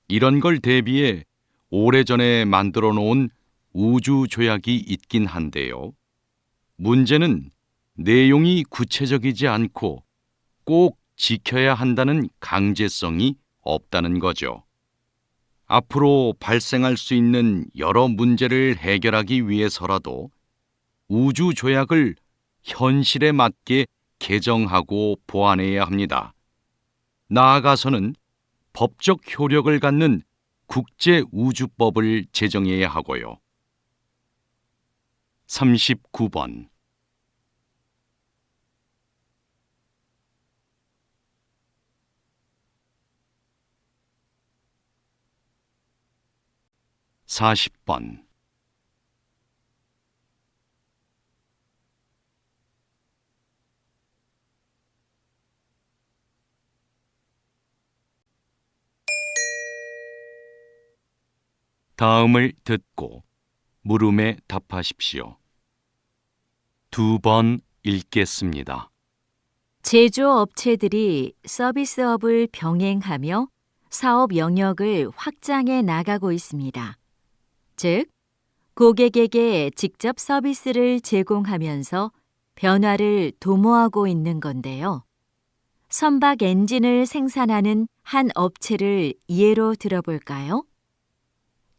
이런 걸 대비해 오래전에 만들어 놓은 우주 조약이 있긴 한데요. 문제는 내용이 구체적이지 않고 꼭 지켜야 한다는 강제성이 없다는 거죠. 앞으로 발생할 수 있는 여러 문제를 해결하기 위해서라도 우주 조약을 현실에 맞게 개정하고 보완해야 합니다. 나아가서는 법적 효력을 갖는 국제 우주법을 제정해야 하고요. 39번 40번 '다음을 듣고 물음에 답하십시오. 2번 읽겠습니다. 제조업체들이 서비스업을 병행하며 사업 영역을 확장해 나가고 있습니다. 즉, 고객에게 직접 서비스를 제공하면서 변화를 도모하고 있는 건데요. 선박 엔진을 생산하는 한 업체를 예로 들어볼까요?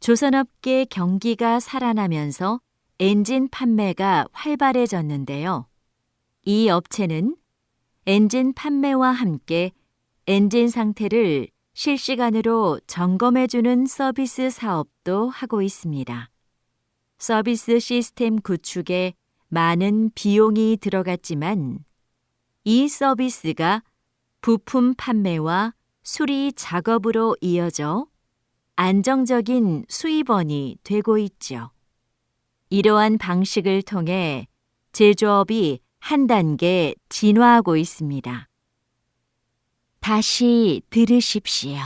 조선업계 경기가 살아나면서 엔진 판매가 활발해졌는데요. 이 업체는 엔진 판매와 함께 엔진 상태를 실시간으로 점검해주는 서비스 사업도 하고 있습니다. 서비스 시스템 구축에 많은 비용이 들어갔지만 이 서비스가 부품 판매와 수리 작업으로 이어져 안정적인 수입원이 되고 있죠. 이러한 방식을 통해 제조업이 한 단계 진화하고 있습니다. 다시 들으십시오.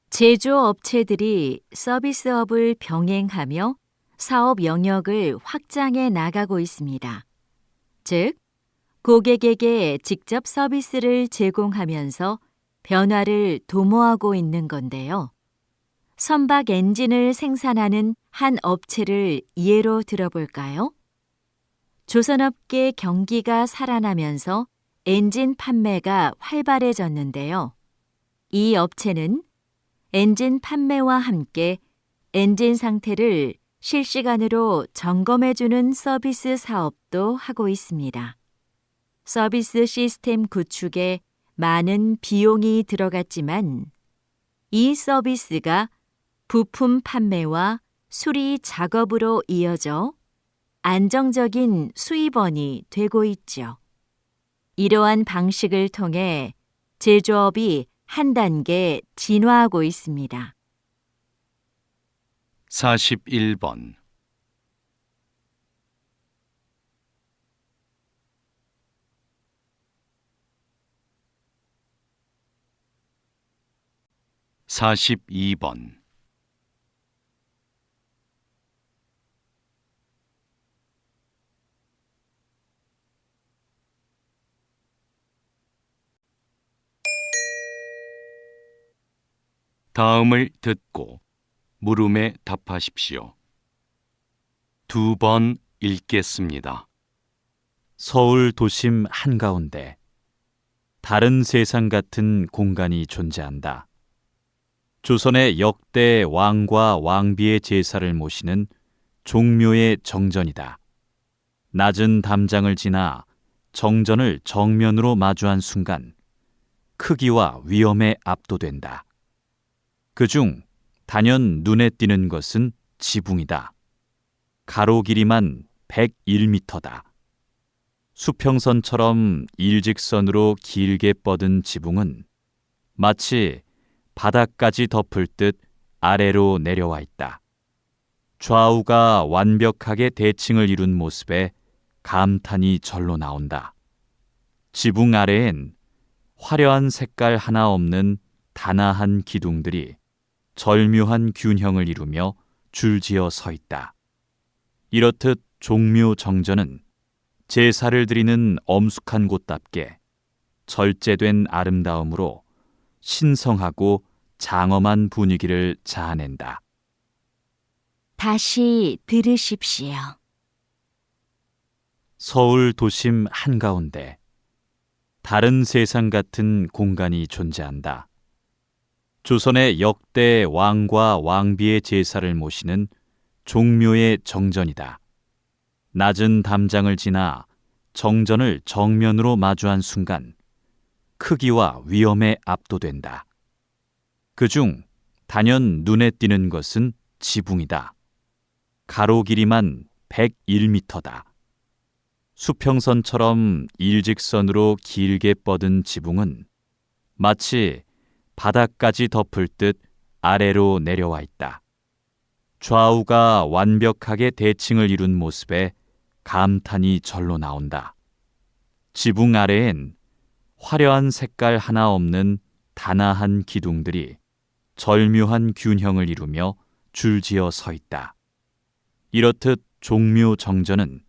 제조업체들이 서비스업을 병행하며 사업 영역을 확장해 나가고 있습니다. 즉, 고객에게 직접 서비스를 제공하면서 변화를 도모하고 있는 건데요. 선박 엔진을 생산하는 한 업체를 예로 들어볼까요? 조선업계 경기가 살아나면서 엔진 판매가 활발해졌는데요. 이 업체는 엔진 판매와 함께 엔진 상태를 실시간으로 점검해주는 서비스 사업도 하고 있습니다. 서비스 시스템 구축에 많은 비용이 들어갔지만 이 서비스가 부품 판매와 수리 작업으로 이어져 안정적인 수입원이 되고 있죠. 이러한 방식을 통해 제조업이 한 단계 진화하고 있습니다. 41번 42번 '다음을 듣고 물음에 답하십시오. 2번 읽겠습니다. 서울 도심 한가운데 다른 세상 같은 공간이 존재한다. 조선의 역대 왕과 왕비의 제사를 모시는 종묘의 정전이다. 낮은 담장을 지나 정전을 정면으로 마주한 순간 크기와 위험에 압도된다. 그중 단연 눈에 띄는 것은 지붕이다. 가로 길이만 101m다. 수평선처럼 일직선으로 길게 뻗은 지붕은 마치 바닥까지 덮을 듯 아래로 내려와 있다. 좌우가 완벽하게 대칭을 이룬 모습에 감탄이 절로 나온다. 지붕 아래엔 화려한 색깔 하나 없는 단아한 기둥들이 절묘한 균형을 이루며 줄지어 서 있다. 이렇듯 종묘 정전은 제사를 드리는 엄숙한 곳답게 절제된 아름다움으로 신성하고 장엄한 분위기를 자아낸다. 다시 들으십시오. 서울 도심 한가운데 다른 세상 같은 공간이 존재한다. 조선의 역대 왕과 왕비의 제사를 모시는 종묘의 정전이다. 낮은 담장을 지나 정전을 정면으로 마주한 순간 크기와 위험에 압도된다. 그중 단연 눈에 띄는 것은 지붕이다. 가로 길이만 101m다. 수평선처럼 일직선으로 길게 뻗은 지붕은 마치 바닥까지 덮을 듯 아래로 내려와 있다. 좌우가 완벽하게 대칭을 이룬 모습에 감탄이 절로 나온다. 지붕 아래엔 화려한 색깔 하나 없는 단아한 기둥들이 절묘한 균형을 이루며 줄지어 서 있다. 이렇듯 종묘정전은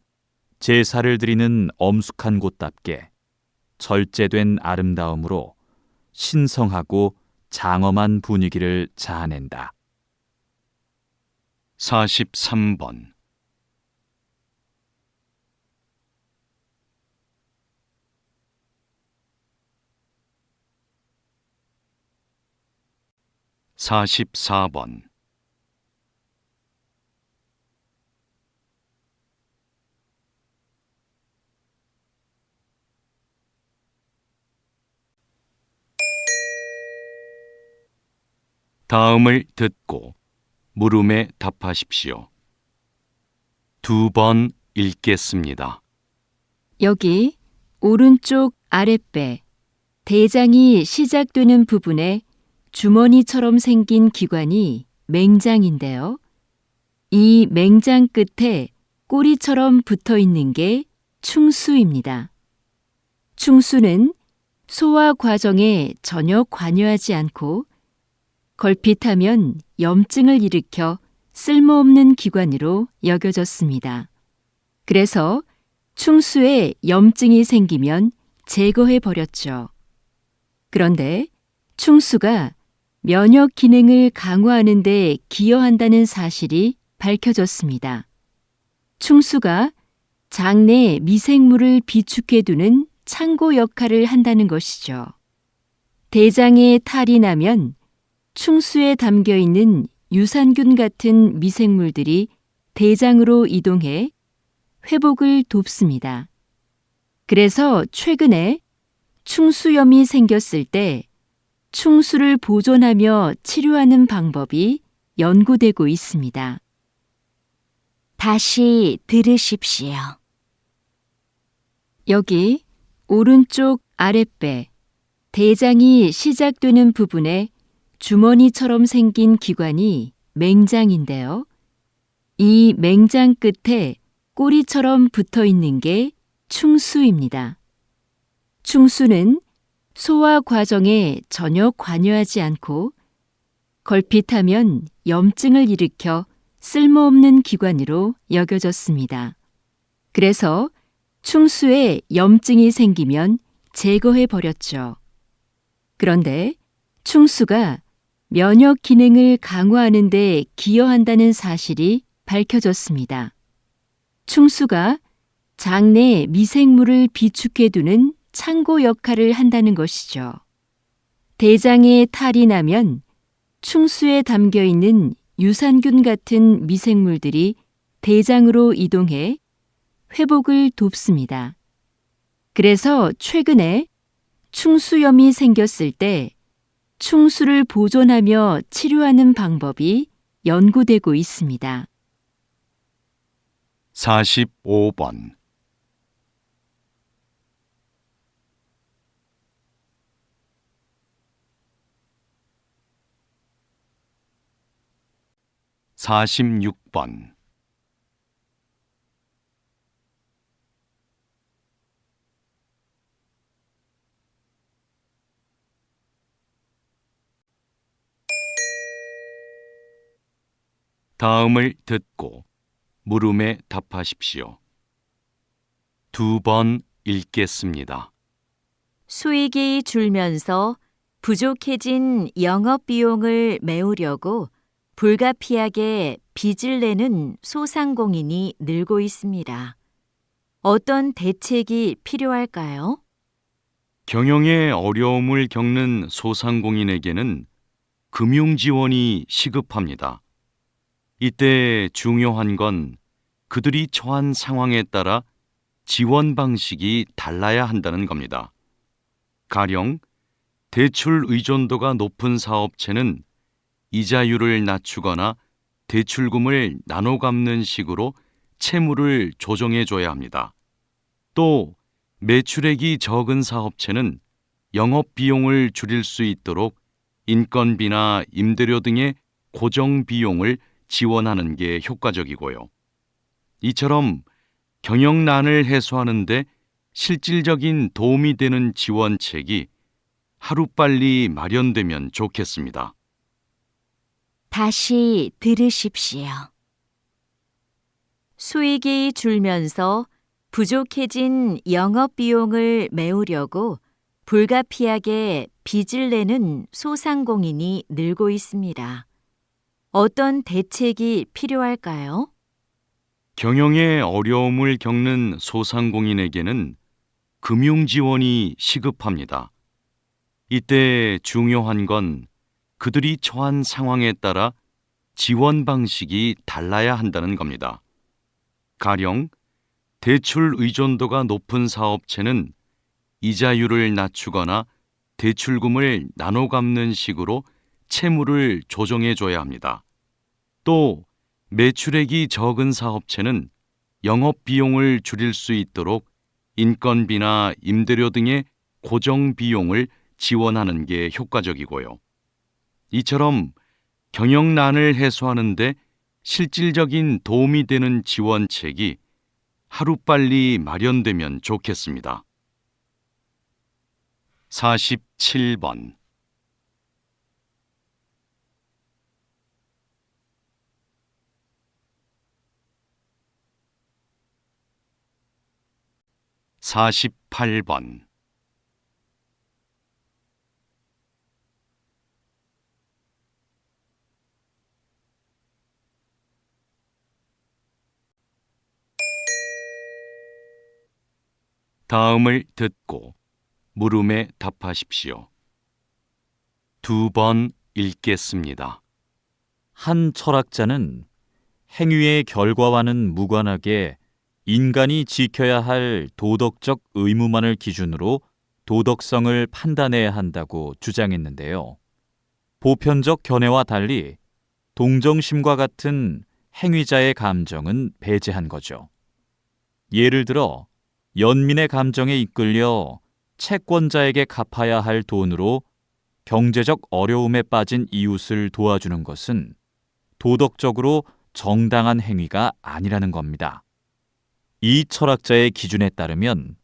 제사를 드리는 엄숙한 곳답게 절제된 아름다움으로 신성하고 장엄한 분위기를 자아낸다. 43번 44번 다음을 듣고 물음에 답하십시오. 2번 읽겠습니다. 여기 오른쪽 아랫배, 대장이 시작되는 부분에 주머니처럼 생긴 기관이 맹장인데요. 이 맹장 끝에 꼬리처럼 붙어 있는 게 충수입니다. 충수는 소화 과정에 전혀 관여하지 않고 걸핏하면 염증을 일으켜 쓸모없는 기관으로 여겨졌습니다. 그래서 충수에 염증이 생기면 제거해 버렸죠. 그런데 충수가 면역 기능을 강화하는 데 기여한다는 사실이 밝혀졌습니다. 충수가 장내 미생물을 비축해 두는 창고 역할을 한다는 것이죠. 대장에 탈이 나면 충수에 담겨 있는 유산균 같은 미생물들이 대장으로 이동해 회복을 돕습니다. 그래서 최근에 충수염이 생겼을 때 충수를 보존하며 치료하는 방법이 연구되고 있습니다. 다시 들으십시오. 여기 오른쪽 아랫배, 대장이 시작되는 부분에 주머니처럼 생긴 기관이 맹장인데요. 이 맹장 끝에 꼬리처럼 붙어 있는 게 충수입니다. 충수는 소화 과정에 전혀 관여하지 않고 걸핏하면 염증을 일으켜 쓸모없는 기관으로 여겨졌습니다. 그래서 충수에 염증이 생기면 제거해 버렸죠. 그런데 충수가 면역 기능을 강화하는 데 기여한다는 사실이 밝혀졌습니다. 충수가 장내 미생물을 비축해 두는 창고 역할을 한다는 것이죠. 대장에 탈이 나면 충수에 담겨 있는 유산균 같은 미생물들이 대장으로 이동해 회복을 돕습니다. 그래서 최근에 충수염이 생겼을 때 충수를 보존하며 치료하는 방법이 연구되고 있습니다. 45번 46번 다음을 듣고 물음에 답하십시오. 2번 읽겠습니다. 수익이 줄면서 부족해진 영업 비용을 메우려고 불가피하게 빚을 내는 소상공인이 늘고 있습니다. 어떤 대책이 필요할까요? 경영에 어려움을 겪는 소상공인에게는 금융 지원이 시급합니다. 이때 중요한 건 그들이 처한 상황에 따라 지원 방식이 달라야 한다는 겁니다. 가령 대출 의존도가 높은 사업체는 이자율을 낮추거나 대출금을 나눠 갚는 식으로 채무를 조정해 줘야 합니다. 또 매출액이 적은 사업체는 영업 비용을 줄일 수 있도록 인건비나 임대료 등의 고정 비용을 지원하는 게 효과적이고요. 이처럼 경영난을 해소하는 데 실질적인 도움이 되는 지원책이 하루빨리 마련되면 좋겠습니다. 다시 들으십시오. 수익이 줄면서 부족해진 영업 비용을 메우려고 불가피하게 빚을 내는 소상공인이 늘고 있습니다. 어떤 대책이 필요할까요? 경영에 어려움을 겪는 소상공인에게는 금융 지원이 시급합니다. 이때 중요한 건 그들이 처한 상황에 따라 지원 방식이 달라야 한다는 겁니다. 가령 대출 의존도가 높은 사업체는 이자율을 낮추거나 대출금을 나눠 갚는 식으로 채무를 조정해 줘야 합니다. 또 매출액이 적은 사업체는 영업 비용을 줄일 수 있도록 인건비나 임대료 등의 고정 비용을 지원하는 게 효과적이고요. 이처럼 경영난을 해소하는 데 실질적인 도움이 되는 지원책이 하루빨리 마련되면 좋겠습니다. 47번 48번 다음을 듣고 물음에 답하십시오. 2번 읽겠습니다. 한 철학자는 행위의 결과와는 무관하게 인간이 지켜야 할 도덕적 의무만을 기준으로 도덕성을 판단해야 한다고 주장했는데요. 보편적 견해와 달리 동정심과 같은 행위자의 감정은 배제한 거죠. 예를 들어 연민의 감정에 이끌려 채권자에게 갚아야 할 돈으로 경제적 어려움에 빠진 이웃을 도와주는 것은 도덕적으로 정당한 행위가 아니라는 겁니다. 이 철학자의 기준에 따르면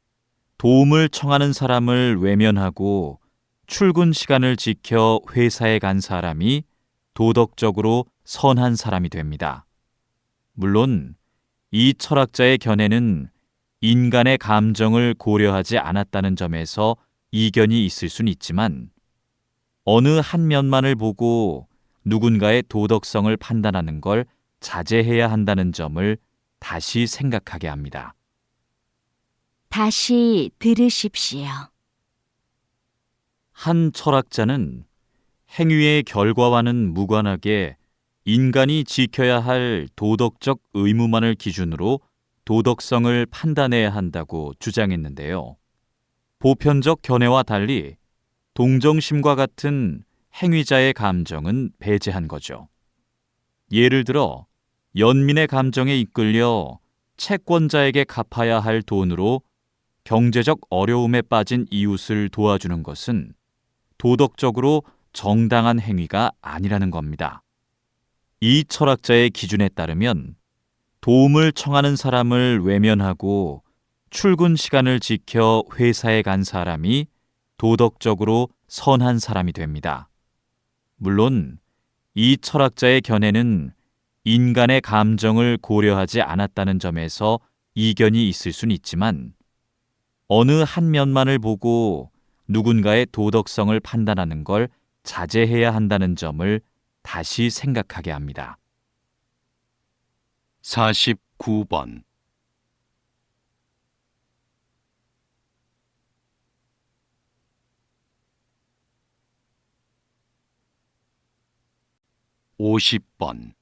도움을 청하는 사람을 외면하고 출근 시간을 지켜 회사에 간 사람이 도덕적으로 선한 사람이 됩니다. 물론 이 철학자의 견해는 인간의 감정을 고려하지 않았다는 점에서 이견이 있을 순 있지만 어느 한 면만을 보고 누군가의 도덕성을 판단하는 걸 자제해야 한다는 점을 다시 생각하게 합니다. 다시 들으십시오. 한 철학자는 행위의 결과와는 무관하게 인간이 지켜야 할 도덕적 의무만을 기준으로 도덕성을 판단해야 한다고 주장했는데요. 보편적 견해와 달리 동정심과 같은 행위자의 감정은 배제한 거죠. 예를 들어 연민의 감정에 이끌려 채권자에게 갚아야 할 돈으로 경제적 어려움에 빠진 이웃을 도와주는 것은 도덕적으로 정당한 행위가 아니라는 겁니다. 이 철학자의 기준에 따르면 도움을 청하는 사람을 외면하고 출근 시간을 지켜 회사에 간 사람이 도덕적으로 선한 사람이 됩니다. 물론 이 철학자의 견해는 인간의 감정을 고려하지 않았다는 점에서 이견이 있을 순 있지만 어느 한 면만을 보고 누군가의 도덕성을 판단하는 걸 자제해야 한다는 점을 다시 생각하게 합니다. 49번 50번